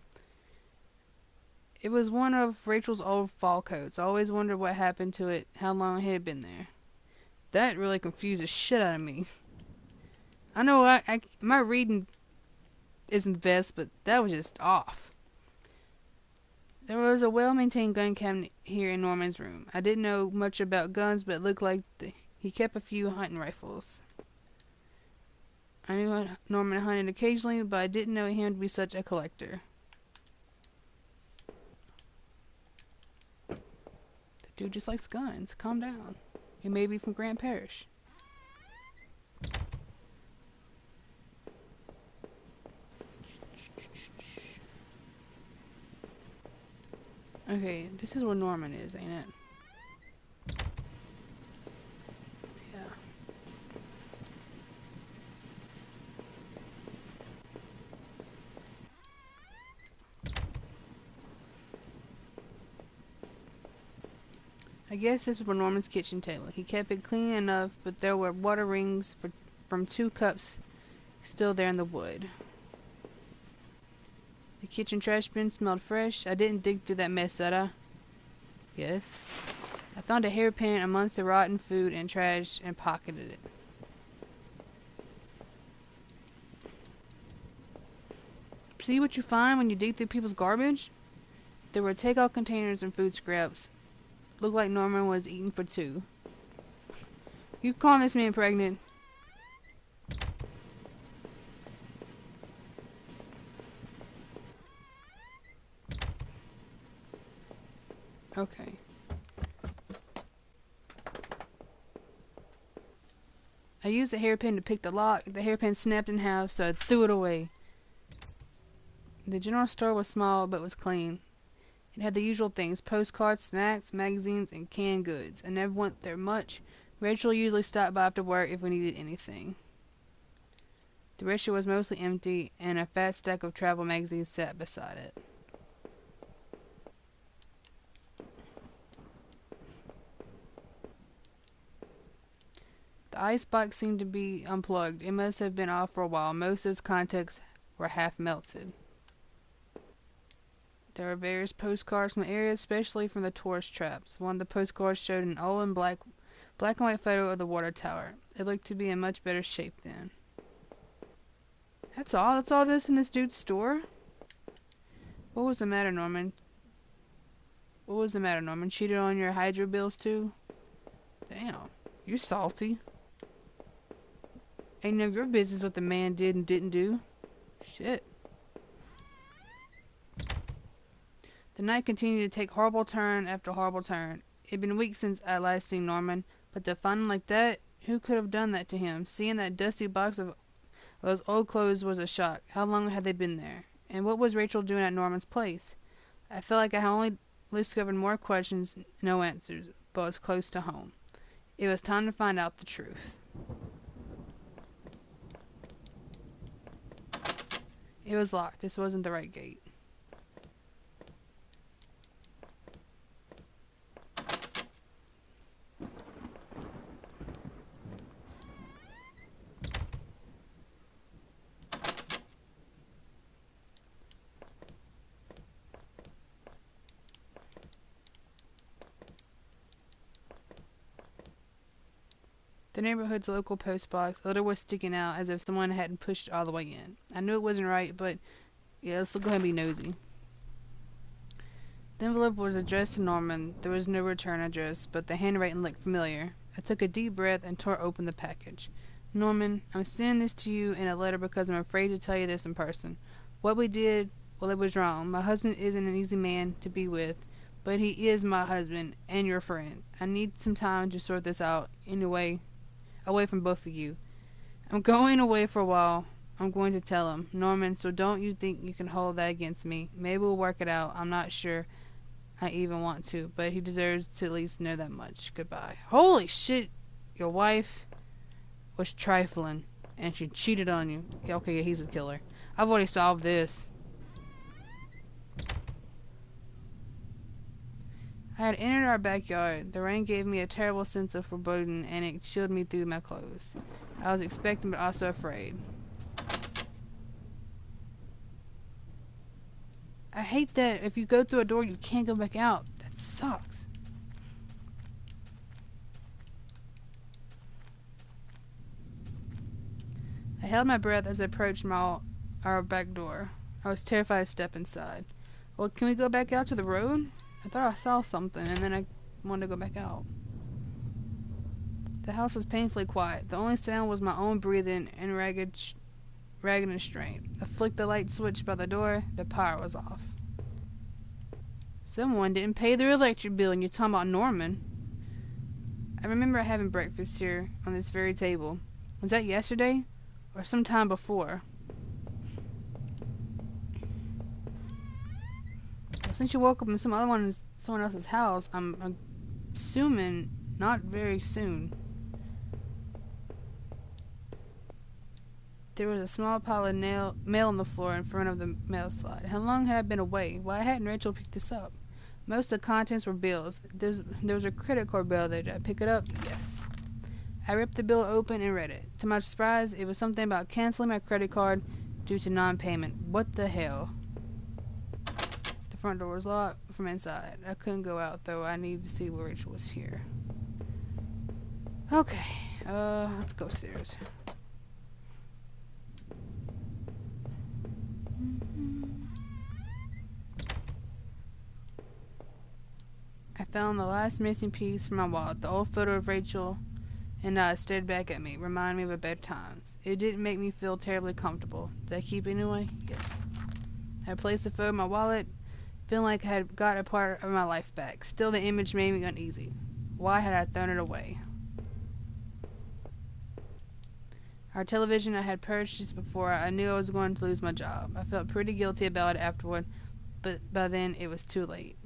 It was one of Rachel's old fall coats. I always wondered what happened to it, how long it had been there. That really confused the shit out of me. I know my reading isn't the best, but that was just off. There was a well-maintained gun cabinet here in Norman's room. I didn't know much about guns, but it looked like he kept a few hunting rifles. I knew Norman hunted occasionally, but I didn't know him to be such a collector. The dude just likes guns. Calm down. He may be from Grant Parish. Okay, this is where Norman is, ain't it? Yeah. I guess this was Norman's kitchen table. He kept it clean enough, but there were water rings for from 2 cups still there in the wood. The kitchen trash bin smelled fresh. I didn't dig through that mess, did I? Yes. I found a hairpin amongst the rotten food and trash and pocketed it. See what you find when you dig through people's garbage? There were takeout containers and food scraps. Looked like Norman was eating for 2. You calling this man pregnant? Okay. I used the hairpin to pick the lock. The hairpin snapped in half, so I threw it away. The general store was small, but was clean. It had the usual things: postcards, snacks, magazines, and canned goods. I never went there much. Rachel usually stopped by after work if we needed anything. The register was mostly empty, and a fat stack of travel magazines sat beside it. The icebox seemed to be unplugged. It must have been off for a while. Most of its contents were half melted. There were various postcards from the area, especially from the tourist traps. One of the postcards showed an old and black and white photo of the water tower. It looked to be in much better shape then. That's all? That's all this in this dude's store? What was the matter, Norman? What was the matter, Norman? Cheated on your hydro bills too? Damn. You're salty. Ain't none of your business what the man did and didn't do. Shit. The night continued to take horrible turn after horrible turn. It'd been weeks since I last seen Norman, but to find him like that, who could have done that to him? Seeing that dusty box of those old clothes was a shock. How long had they been there? And what was Rachel doing at Norman's place? I felt like I had only discovered more questions, no answers, but was close to home. It was time to find out the truth. It was locked. This wasn't the right gate. The neighborhood's local post box, a letter was sticking out as if someone hadn't pushed it all the way in. I knew it wasn't right, but yeah, let's go ahead and be nosy. The envelope was addressed to Norman. There was no return address, but the handwriting looked familiar. I took a deep breath and tore open the package. Norman, I'm sending this to you in a letter because I'm afraid to tell you this in person. What we did, well, it was wrong. My husband isn't an easy man to be with, but he is my husband and your friend. I need some time to sort this out anyway. Away from both of you. I'm going away for a while. I'm going to tell him. Norman, so don't you think you can hold that against me. Maybe we'll work it out. I'm not sure I even want to, but he deserves to at least know that much. Goodbye. Holy shit. Your wife was trifling, and she cheated on you. Yeah, okay, yeah, he's a killer. I've already solved this. I had entered our backyard. The rain gave me a terrible sense of foreboding, and it chilled me through my clothes. I was expecting, but also afraid. I hate that if you go through a door, you can't go back out. That sucks. I held my breath as I approached our back door. I was terrified to step inside. Well, can we go back out to the road? I thought I saw something, and then I wanted to go back out. The house was painfully quiet. The only sound was my own breathing and ragged and strained. I flicked the light switch by the door. The power was off. Someone didn't pay their electric bill, and you're talking about Norman. I remember having breakfast here on this very table. Was that yesterday? Or sometime before? Since you woke up in someone else's house, I'm assuming not very soon. There was a small pile of mail on the floor in front of the mail slide. How long had I been away? Why hadn't Rachel picked this up? Most of the contents were bills. There was a credit card bill there. Did I pick it up? Yes. I ripped the bill open and read it. To my surprise, it was something about canceling my credit card due to non-payment. What the hell? The front door was locked from inside. I couldn't go out, though. I needed to see where Rachel was here. Okay, let's go upstairs. I found the last missing piece from my wallet. The old photo of Rachel and I stared back at me, reminding me of better times. It didn't make me feel terribly comfortable. Did I keep it anyway? Yes. I placed the photo in my wallet, feeling like I had got a part of my life back. Still, the image made me uneasy. Why had I thrown it away? Our television I had purchased before I knew I was going to lose my job. I felt pretty guilty about it afterward, but by then it was too late.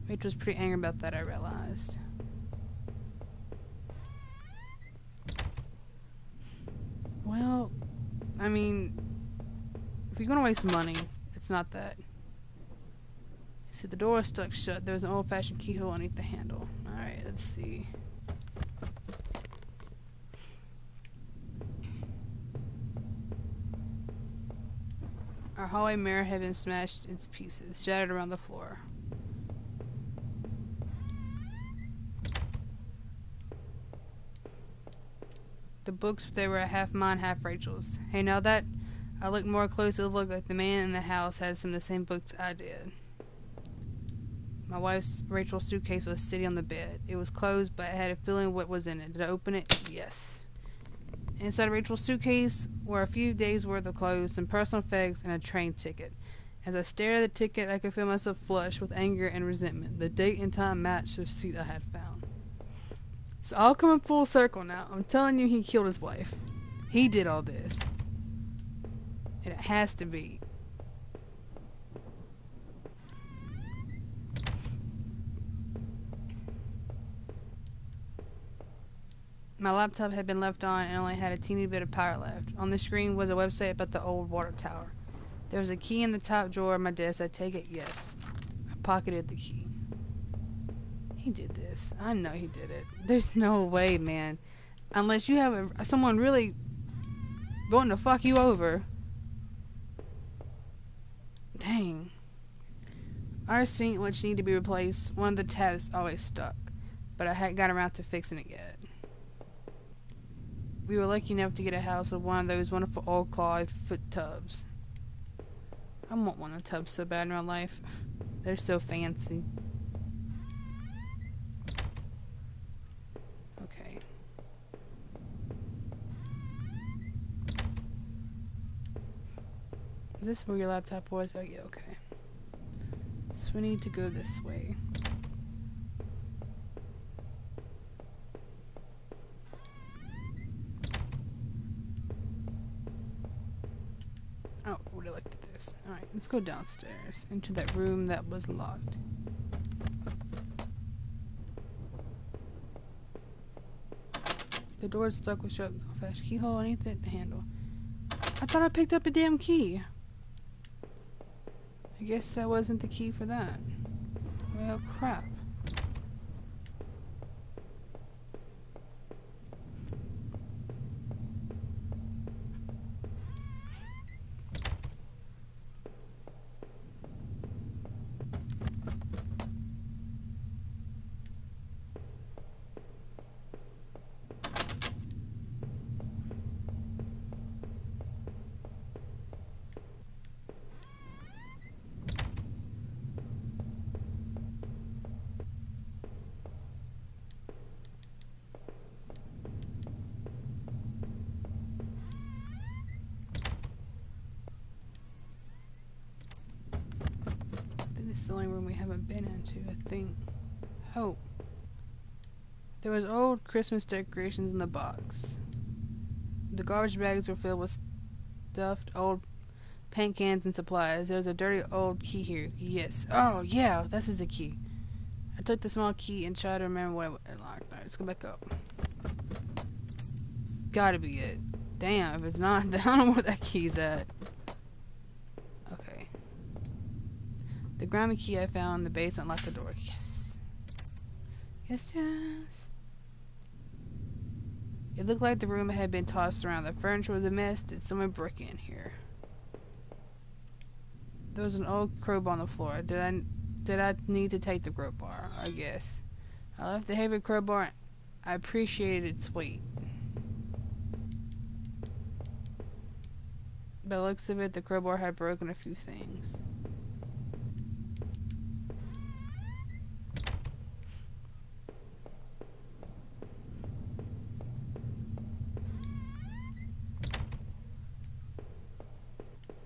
Rachel was pretty angry about that, I realized. Well, I mean, if you're going to waste money, it's not that. See, the door is stuck shut. There's an old-fashioned keyhole underneath the handle. Alright, let's see. Our hallway mirror had been smashed into pieces, shattered around the floor. The books, they were half mine, half Rachel's. Hey, now that I looked more closely, it looked like the man in the house had some of the same books I did. My wife's Rachel's suitcase was sitting on the bed. It was closed, but I had a feeling what was in it. Did I open it? Yes. Inside Rachel's suitcase were a few days' worth of clothes, some personal effects, and a train ticket. As I stared at the ticket, I could feel myself flush with anger and resentment. The date and time matched the receipt I had found. It's all coming full circle now. I'm telling you, he killed his wife. He did all this. And it has to be. My laptop had been left on and only had a teeny bit of power left. On the screen was a website about the old water tower. There was a key in the top drawer of my desk. I take it, yes. I pocketed the key. He did this. I know he did it. There's no way, man. Unless you have someone really wanting to fuck you over. Dang. Our sink, which needed to be replaced, one of the tabs always stuck. But I hadn't got around to fixing it yet. We were lucky enough to get a house with one of those wonderful old clawed foot tubs. I want one of the tubs so bad in real life. They're so fancy. Okay. Is this where your laptop was? Oh yeah, okay. So we need to go this way. Oh, I would have looked at this. Alright, let's go downstairs into that room that was locked. The door's stuck with shut old-fashioned keyhole underneath it, the handle. I thought I picked up a damn key. I guess that wasn't the key for that. Well, crap. This is the only room we haven't been into, I think. Oh. There was old Christmas decorations in the box. The garbage bags were filled with stuffed old paint cans and supplies. There was a dirty old key here. Yes. Oh, yeah, this is a key. I took the small key and tried to remember what it unlocked. Alright, let's go back up. It's gotta be it. Damn, if it's not, then I don't know where that key's at. Okay. The grimy key I found in the base unlocked the door. Yes. Yes, yes. It looked like the room had been tossed around. The furniture was a mess. Did someone break in here? There was an old crowbar on the floor. Did I need to take the crowbar? I guess. I left the heavy crowbar. I appreciated its weight. By the looks of it, the crowbar had broken a few things.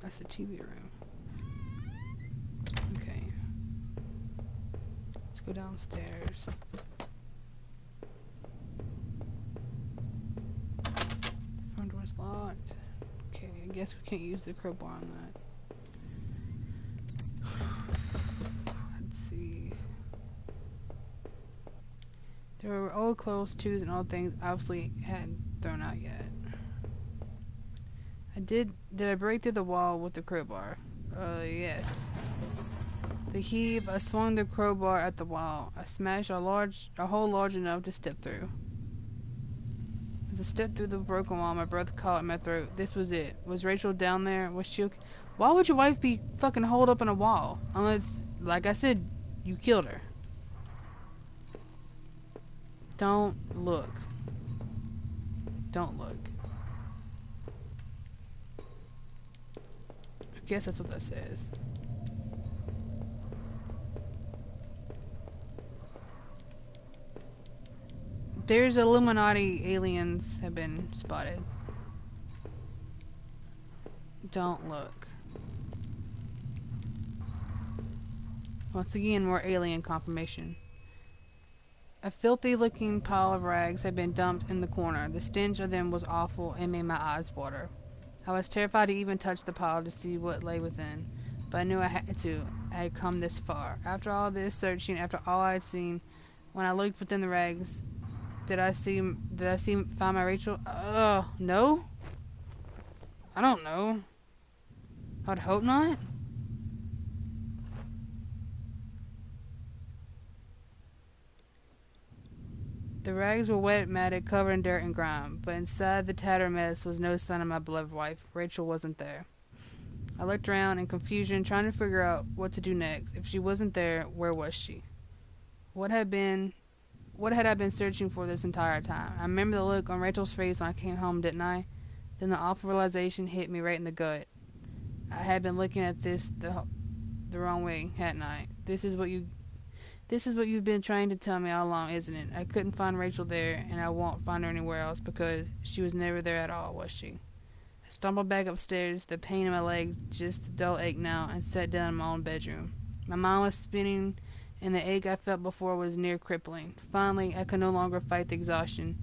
That's the TV room. Okay. Let's go downstairs. The front door's locked. Okay, I guess we can't use the crowbar on that. Let's see. There were old clothes, tools, and old things obviously hadn't thrown out yet. Did I break through the wall with the crowbar? Yes. The heave, I swung the crowbar at the wall. I smashed a hole large enough to step through. As I stepped through the broken wall, my breath caught in my throat. This was it. Was Rachel down there? Was she okay? Why would your wife be fucking holed up in a wall? Unless, like I said, you killed her. Don't look. Don't look. I guess that's what that says. There's Illuminati aliens have been spotted. Don't look. Once again, more alien confirmation. A filthy looking pile of rags had been dumped in the corner. The stench of them was awful and made my eyes water. I was terrified to even touch the pile to see what lay within, but I knew I had to. I had come this far. After all this searching, after all I had seen, when I looked within the rags, did I find my Rachel? No? I don't know. I'd hope not. The rags were wet, matted, covered in dirt and grime, but inside the tattered mess was no sign of my beloved wife. Rachel wasn't there. I looked around in confusion, trying to figure out what to do next. If she wasn't there, where was she? What had I been searching for this entire time? I remember the look on Rachel's face when I came home, didn't I? Then the awful realization hit me right in the gut. I had been looking at this the wrong way, hadn't I? This is what you've been trying to tell me all along, isn't it? I couldn't find Rachel there, and I won't find her anywhere else because she was never there at all, was she? I stumbled back upstairs, the pain in my leg just a dull ache now, and sat down in my own bedroom. My mind was spinning, and the ache I felt before was near crippling. Finally, I could no longer fight the exhaustion,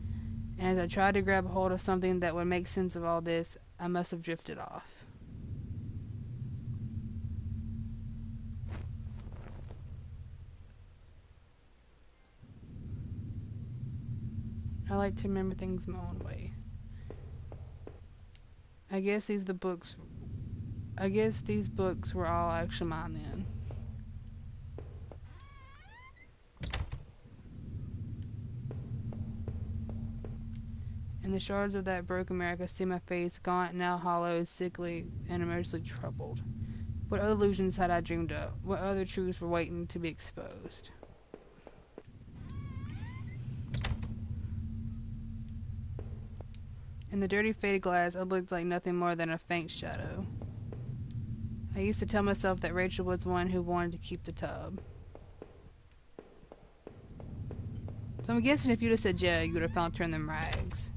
and as I tried to grab hold of something that would make sense of all this, I must have drifted off. I like to remember things my own way. I guess these books were all actually mine then. In the shards of that broken mirror, I could see my face, gaunt, now hollow, sickly, and emotionally troubled. What other illusions had I dreamed up? What other truths were waiting to be exposed? In the dirty, faded glass, I looked like nothing more than a faint shadow. I used to tell myself that Rachel was the one who wanted to keep the tub. So I'm guessing if you'd have said yeah, you would have found her in them rags.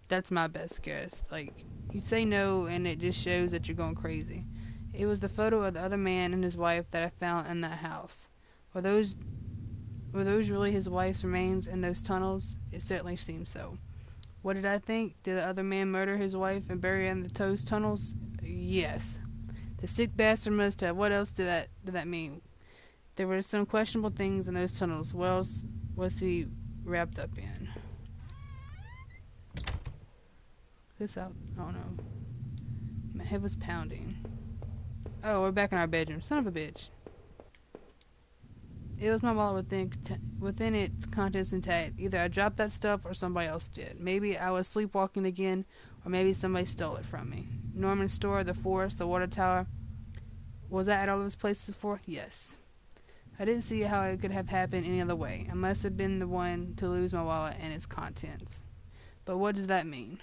That's my best guess. Like, you say no and it just shows that you're going crazy. It was the photo of the other man and his wife that I found in that house. Were those really his wife's remains in those tunnels? It certainly seemed so. What did I think? Did the other man murder his wife and bury her in those tunnels? Yes. The sick bastard must have. What else did that mean? There were some questionable things in those tunnels. What else was he wrapped up in? This out? I don't know. My head was pounding. Oh, we're back in our bedroom. Son of a bitch. It was my wallet within its contents intact. Either I dropped that stuff or somebody else did. Maybe I was sleepwalking again, or maybe somebody stole it from me. Norman's store, the forest, the water tower. Was I at all those places before? Yes. I didn't see how it could have happened any other way. I must have been the one to lose my wallet and its contents. But what does that mean?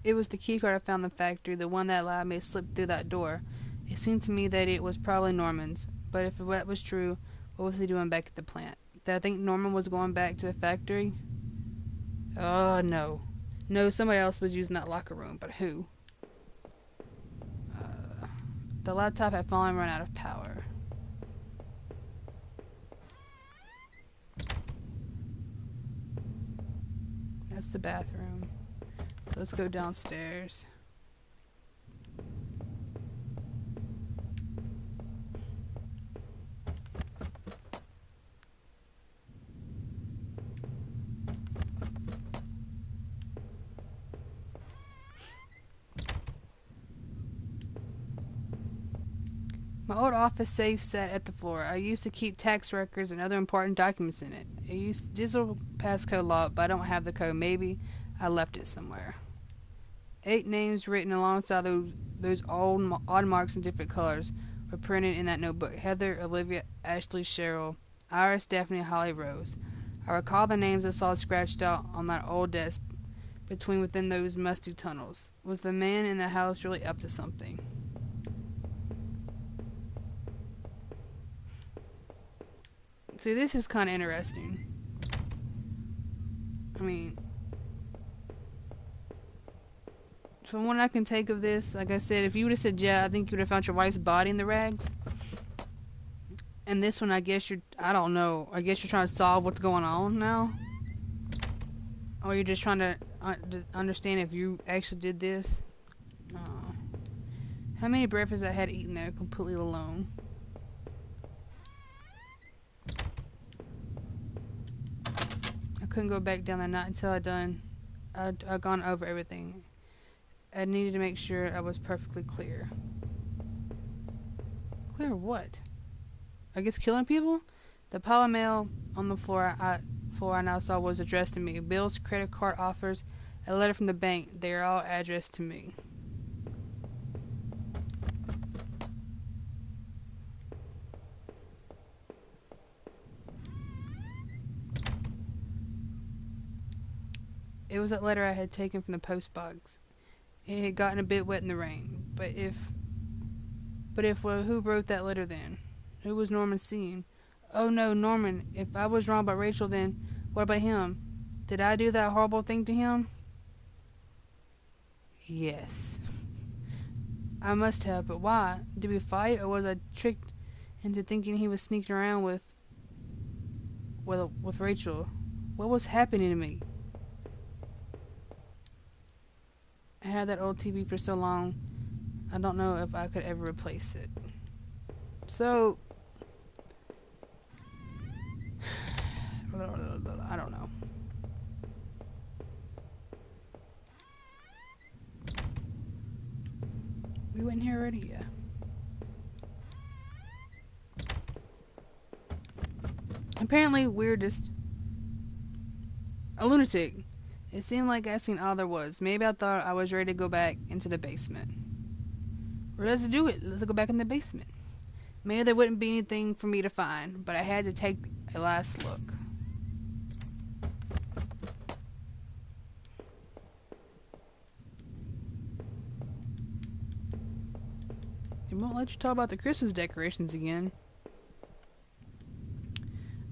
It was the keycard I found in the factory, the one that allowed me to slip through that door. It seemed to me that it was probably Norman's, but if that was true, what was he doing back at the plant? Did I think Norman was going back to the factory? Oh, no. No, somebody else was using that locker room, but who? The laptop had finally run out of power. That's the bathroom. So let's go downstairs. My old office safe sat at the floor. I used to keep tax records and other important documents in it. I used digital passcode lock, but I don't have the code. Maybe I left it somewhere. 8 names written alongside those old odd marks in different colors were printed in that notebook. Heather, Olivia, Ashley, Cheryl, Iris, Daphne, Holly, Rose. I recall the names I saw scratched out on that old desk within those musty tunnels. Was the man in the house really up to something? See, this is kind of interesting. I mean, from what I can take of this, like I said, if you would have said yeah, I think you would have found your wife's body in the rags. And this one, I guess I don't know. I guess you're trying to solve what's going on now? Or you're just trying to understand if you actually did this? How many breakfasts I had eaten there completely alone? I couldn't go back down there, not until I'd gone over everything. I needed to make sure I was perfectly clear. Clear of what? I guess killing people? The pile of mail on the floor I now saw was addressed to me. Bills, credit card offers, a letter from the bank. They are all addressed to me. It was that letter I had taken from the post box. It had gotten a bit wet in the rain. Well, who wrote that letter then? Who was Norman seeing? Oh no, Norman. If I was wrong about Rachel, then what about him? Did I do that horrible thing to him? Yes. I must have, but why? Did we fight, or was I tricked into thinking he was sneaking around with Rachel? What was happening to me? I had that old TV for so long, I don't know if I could ever replace it. So, I don't know. We went here already? Yeah. Apparently, we're just a lunatic. It seemed like I seen all there was. Maybe I thought I was ready to go back into the basement. Well, let's do it. Let's go back in the basement. Maybe there wouldn't be anything for me to find, but I had to take a last look. They won't let you talk about the Christmas decorations again.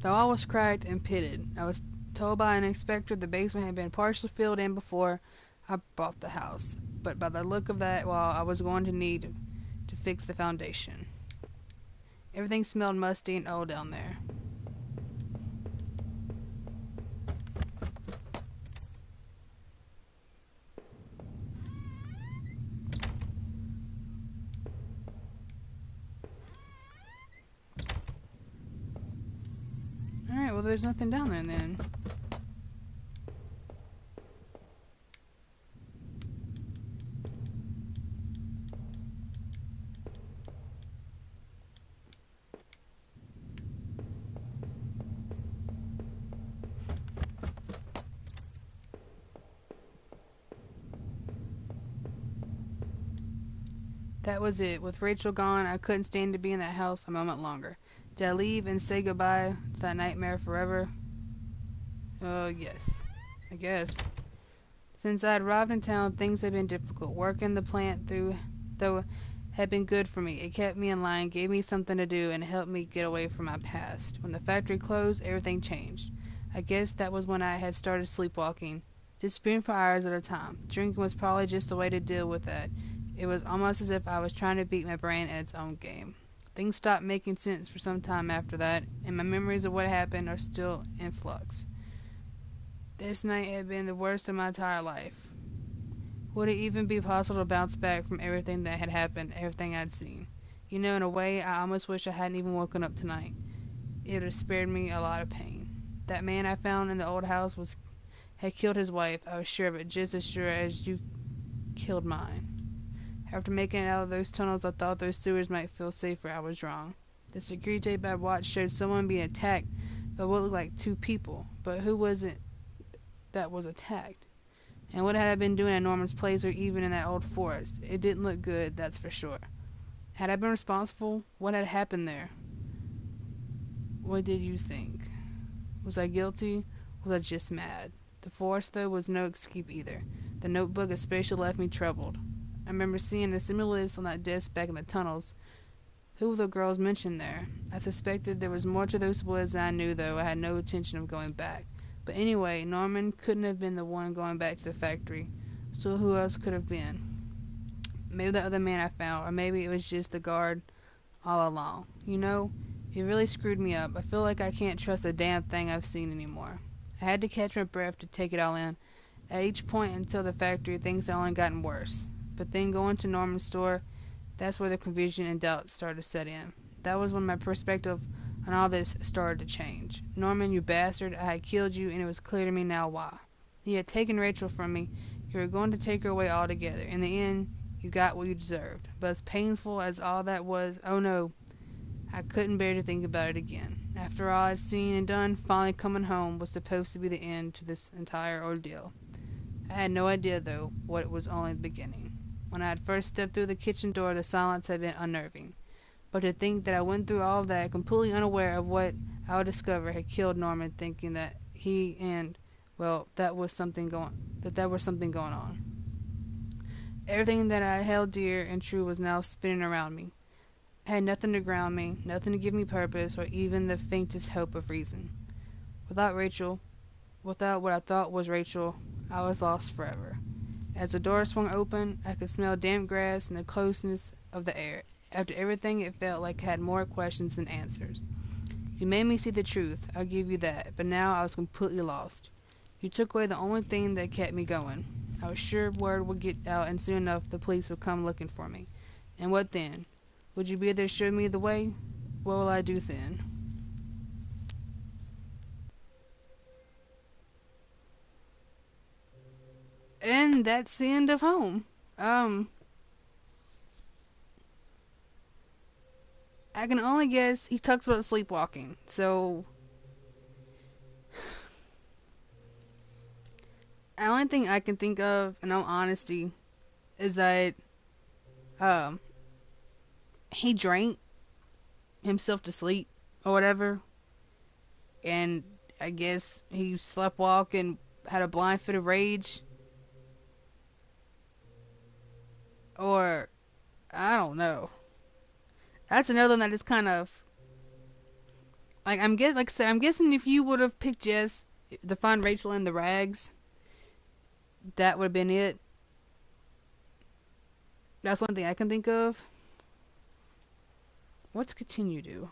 The wall was cracked and pitted. I was told by an inspector the basement had been partially filled in before I bought the house, but by the look of that wall, I was going to need to fix the foundation. Everything smelled musty and old down there. Alright, well there's nothing down there then. That was it. With Rachel gone, I couldn't stand to be in that house a moment longer. Did I leave and say goodbye to that nightmare forever? Yes. I guess. Since I had arrived in town, things had been difficult. Working the plant through, though, had been good for me. It kept me in line, gave me something to do, and helped me get away from my past. When the factory closed, everything changed. I guess that was when I had started sleepwalking, disappearing for hours at a time. Drinking was probably just a way to deal with that. It was almost as if I was trying to beat my brain at its own game. Things stopped making sense for some time after that, and my memories of what happened are still in flux. This night had been the worst of my entire life. Would it even be possible to bounce back from everything that had happened, everything I'd seen? You know, in a way, I almost wish I hadn't even woken up tonight. It would have spared me a lot of pain. That man I found in the old house had killed his wife. I was sure of it, just as sure as you killed mine. After making it out of those tunnels, I thought those sewers might feel safer. I was wrong. The security tape I watched showed someone being attacked by what looked like two people. But who was it that was attacked? And what had I been doing at Norman's place or even in that old forest? It didn't look good, that's for sure. Had I been responsible? What had happened there? What did you think? Was I guilty? Or was I just mad? The forest, though, was no excuse either. The notebook especially left me troubled. I remember seeing a similar list on that desk back in the tunnels. Who were the girls mentioned there? I suspected there was more to those woods than I knew, though I had no intention of going back. But anyway, Norman couldn't have been the one going back to the factory. So who else could have been? Maybe the other man I found, or maybe it was just the guard all along. You know, it really screwed me up. I feel like I can't trust a damn thing I've seen anymore. I had to catch my breath to take it all in. At each point until the factory, things had only gotten worse. But then going to Norman's store, that's where the confusion and doubt started to set in. That was when my perspective on all this started to change. Norman, you bastard, I had killed you, and it was clear to me now why. You had taken Rachel from me. You were going to take her away altogether. In the end, you got what you deserved. But as painful as all that was, oh no, I couldn't bear to think about it again. After all I'd seen and done, finally coming home was supposed to be the end to this entire ordeal. I had no idea, though, what it was only the beginning. When I had first stepped through the kitchen door, the silence had been unnerving. But to think that I went through all of that completely unaware of what I would discover had killed Norman, thinking that he and, well, that was something going on. Everything that I held dear and true was now spinning around me. I had nothing to ground me, nothing to give me purpose, or even the faintest hope of reason. Without what I thought was Rachel, I was lost forever. As the door swung open, I could smell damp grass and the closeness of the air. After everything, it felt like I had more questions than answers. You made me see the truth, I'll give you that, but now I was completely lost. You took away the only thing that kept me going. I was sure word would get out, and soon enough the police would come looking for me. And what then? Would you be there to show me the way? What will I do then? And that's the end of Home. I can only guess he talks about sleepwalking. So, the only thing I can think of, in all honesty, is that um, he drank himself to sleep or whatever, and I guess he sleptwalked and had a blind fit of rage, or I don't know. That's another one that is kind of like I said, I'm guessing if you would have picked Jess to find Rachel in the rags, that would have been it. That's one thing I can think of. What's continue do?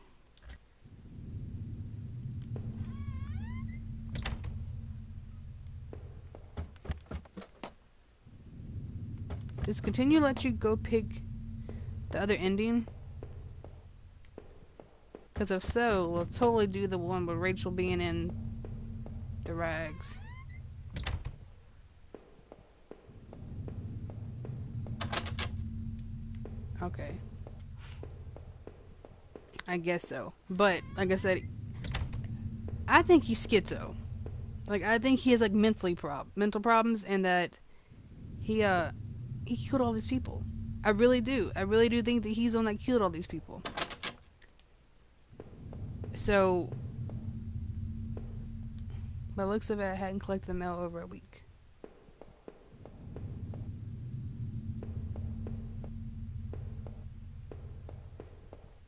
Does continue let you go pick the other ending? Because if so, we'll totally do the one with Rachel being in the rags. Okay. I guess so. But, like I said, I think he's schizo. Like, I think he has, like, mental problems, and that he killed all these people. I really do. I really do think that he's the one that killed all these people. So, by the looks of it, I hadn't collected the mail over a week.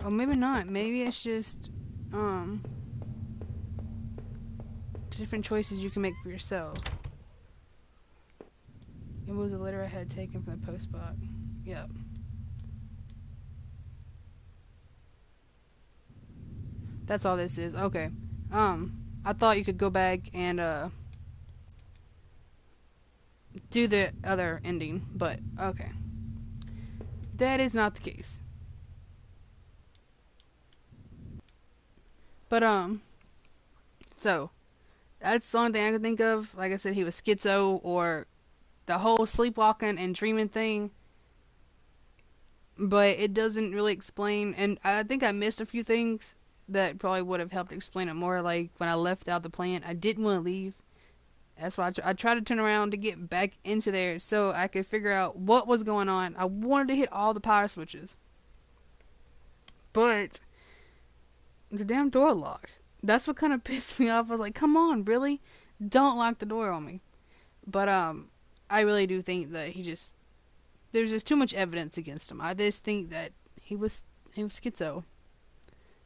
Or maybe not. Maybe it's just, um, different choices you can make for yourself. It was a letter I had taken from the post box. Yep. That's all this is. Okay. I thought you could go back and, do the other ending, but okay. That is not the case. But, so, that's the only thing I can think of. Like I said, he was schizo, or the whole sleepwalking and dreaming thing. But it doesn't really explain, and I think I missed a few things that probably would have helped explain it more. Like, when I left out the plant, I didn't want to leave. That's why I tried to turn around to get back into there so I could figure out what was going on. I wanted to hit all the power switches. But the damn door locked. That's what kind of pissed me off. I was like, come on, really? Don't lock the door on me. But, I really do think that there's just too much evidence against him. I just think that he was schizo.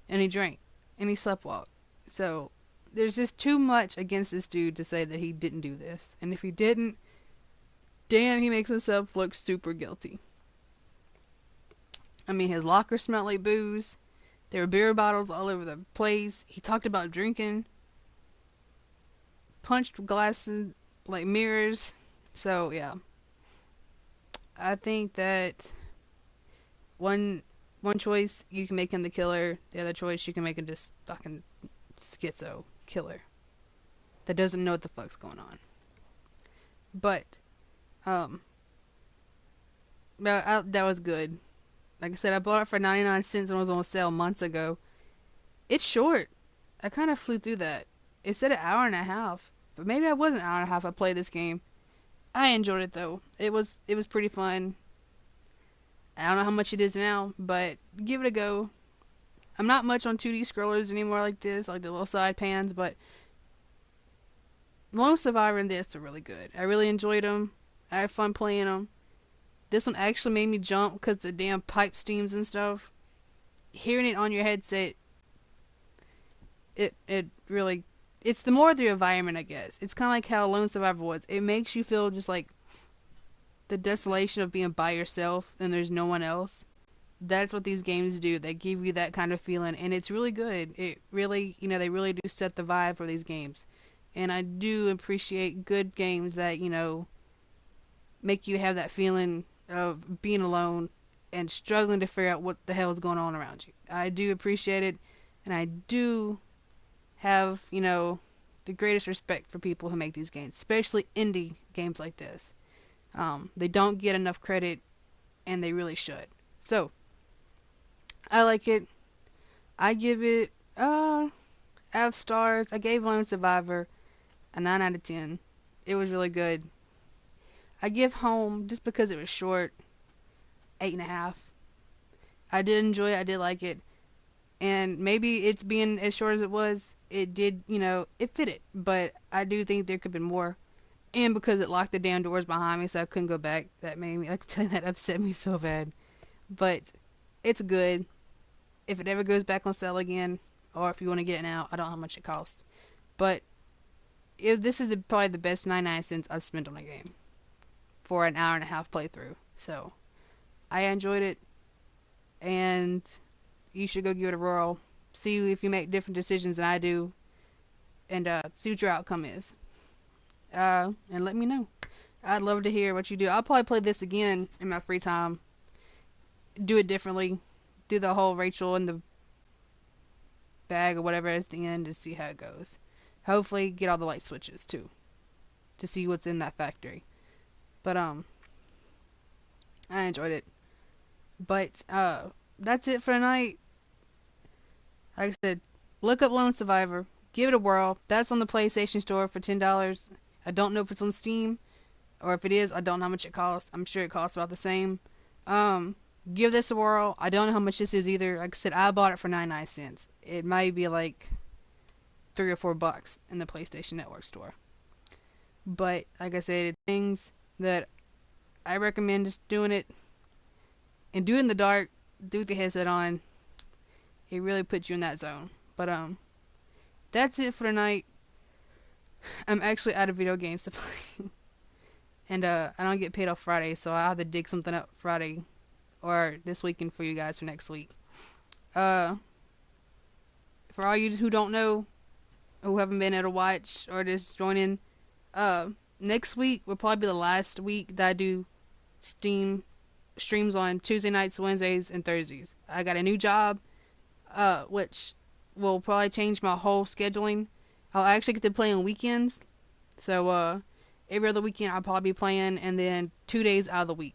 And he drank. And he sleptwalked. So, there's just too much against this dude to say that he didn't do this. And if he didn't, damn, he makes himself look super guilty. I mean, his locker smelled like booze. There were beer bottles all over the place. He talked about drinking. Punched glasses like mirrors. So, yeah. I think that one choice, you can make him the killer. The other choice, you can make him just fucking schizo killer that doesn't know what the fuck's going on. But, that was good. Like I said, I bought it for 99 cents when it was on sale months ago. It's short. I kind of flew through that. It said an hour and a half, but maybe I was an hour and a half I played this game. I enjoyed it though. It was pretty fun. I don't know how much it is now, but give it a go. I'm not much on 2D scrollers anymore like this, like the little side pans, but Lone Survivor and this are really good. I really enjoyed them. I had fun playing them. This one actually made me jump because the damn pipe steams and stuff. Hearing it on your headset, it really, it's the more the environment, I guess. It's kind of like how Lone Survivor was. It makes you feel just like the desolation of being by yourself and there's no one else. That's what these games do. They give you that kind of feeling, and it's really good. It really, they really do set the vibe for these games. And I do appreciate good games that, make you have that feeling of being alone and struggling to figure out what the hell is going on around you. I do appreciate it, and I do have, the greatest respect for people who make these games, especially indie games like this. They don't get enough credit, and they really should. So, I like it. I give it, out of stars, I gave Lone Survivor a 9 out of 10. It was really good. I give Home, just because it was short, 8.5. I did enjoy it. I did like it. And maybe it's being as short as it was, it did, it fit it. But I do think there could have been more. And because it locked the damn doors behind me, so I couldn't go back, that made me, I can tell you, that upset me so bad. But it's good. If it ever goes back on sale again, or if you want to get it now, I don't know how much it costs. But this is probably the best 99 cents I've spent on a game for an hour and a half playthrough. So, I enjoyed it, and you should go give it a whirl. See if you make different decisions than I do, and see what your outcome is. And let me know. I'd love to hear what you do. I'll probably play this again in my free time. Do it differently. Do the whole Rachel in the bag or whatever at the end to see how it goes. Hopefully get all the light switches too, to see what's in that factory. But I enjoyed it. But that's it for tonight. Like I said, look up Lone Survivor. Give it a whirl. That's on the PlayStation Store for $10. I don't know if it's on Steam, or if it is, I don't know how much it costs. I'm sure it costs about the same. Give this a whirl. I don't know how much this is either. Like I said, I bought it for 99 cents. It might be like $3 or $4 in the PlayStation Network store. But like I said, things that I recommend just doing it and do it in the dark. Do it with the headset on. It really puts you in that zone. But that's it for tonight. I'm actually out of video games to play. And I don't get paid off Friday, so I'll have to dig something up Friday or this weekend for you guys for next week. Uh, for all you who don't know, who haven't been able to watch or just join in, uh, next week will probably be the last week that I do Steam streams on Tuesday nights, Wednesdays, and Thursdays. I got a new job, which will probably change my whole scheduling. I'll actually get to play on weekends, so every other weekend I'll probably be playing, and then 2 days out of the week.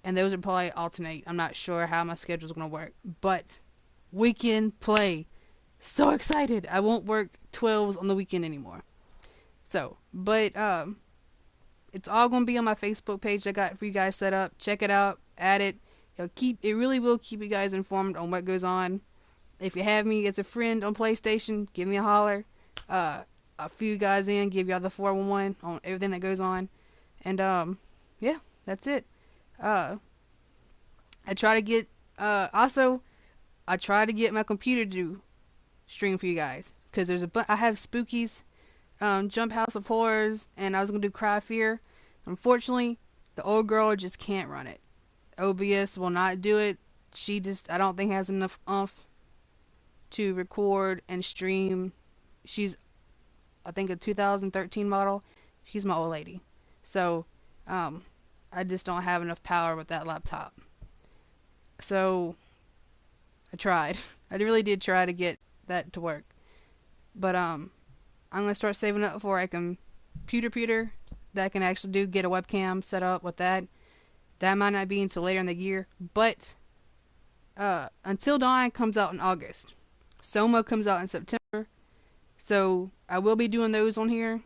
And those would probably alternate. I'm not sure how my schedule's going to work. But weekend play. So excited. I won't work 12s on the weekend anymore. So, but it's all going to be on my Facebook page I got for you guys set up. Check it out. Add it. It really will keep you guys informed on what goes on. If you have me as a friend on PlayStation, give me a holler. A few guys in, give y'all the 411 on everything that goes on. And yeah, that's it. I try to get also I try to get my computer to stream for you guys because I have Spookies, Jump House of Horrors, and I was gonna do Cry Fear. Unfortunately, the old girl just can't run it. OBS will not do it. She just I don't think has enough oomph to record and stream. She's I think a 2013 model. She's my old lady, so I just don't have enough power with that laptop. So I tried. I really did try to get that to work. But I'm gonna start saving up for a computer that I can actually get a webcam set up with that. That might not be until later in the year, but Until Dawn comes out in August. Soma comes out in September. So I will be doing those on here.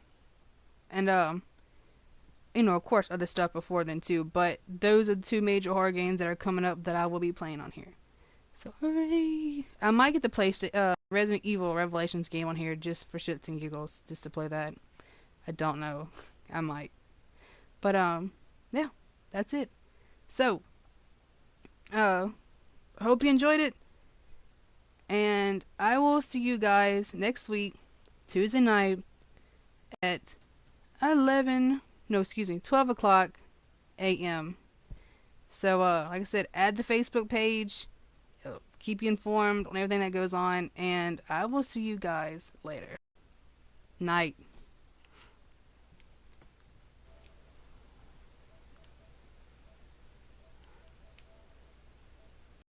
And of course, other stuff before then too. But those are the two major horror games that are coming up that I will be playing on here. So hooray! I might get the Resident Evil Revelations game on here just for shits and giggles, just to play that. I don't know. I might. But yeah, that's it. So, hope you enjoyed it, and I will see you guys next week, Tuesday night at 12 o'clock a.m. So, like I said, add the Facebook page. It'll keep you informed on everything that goes on, and I will see you guys later. Night.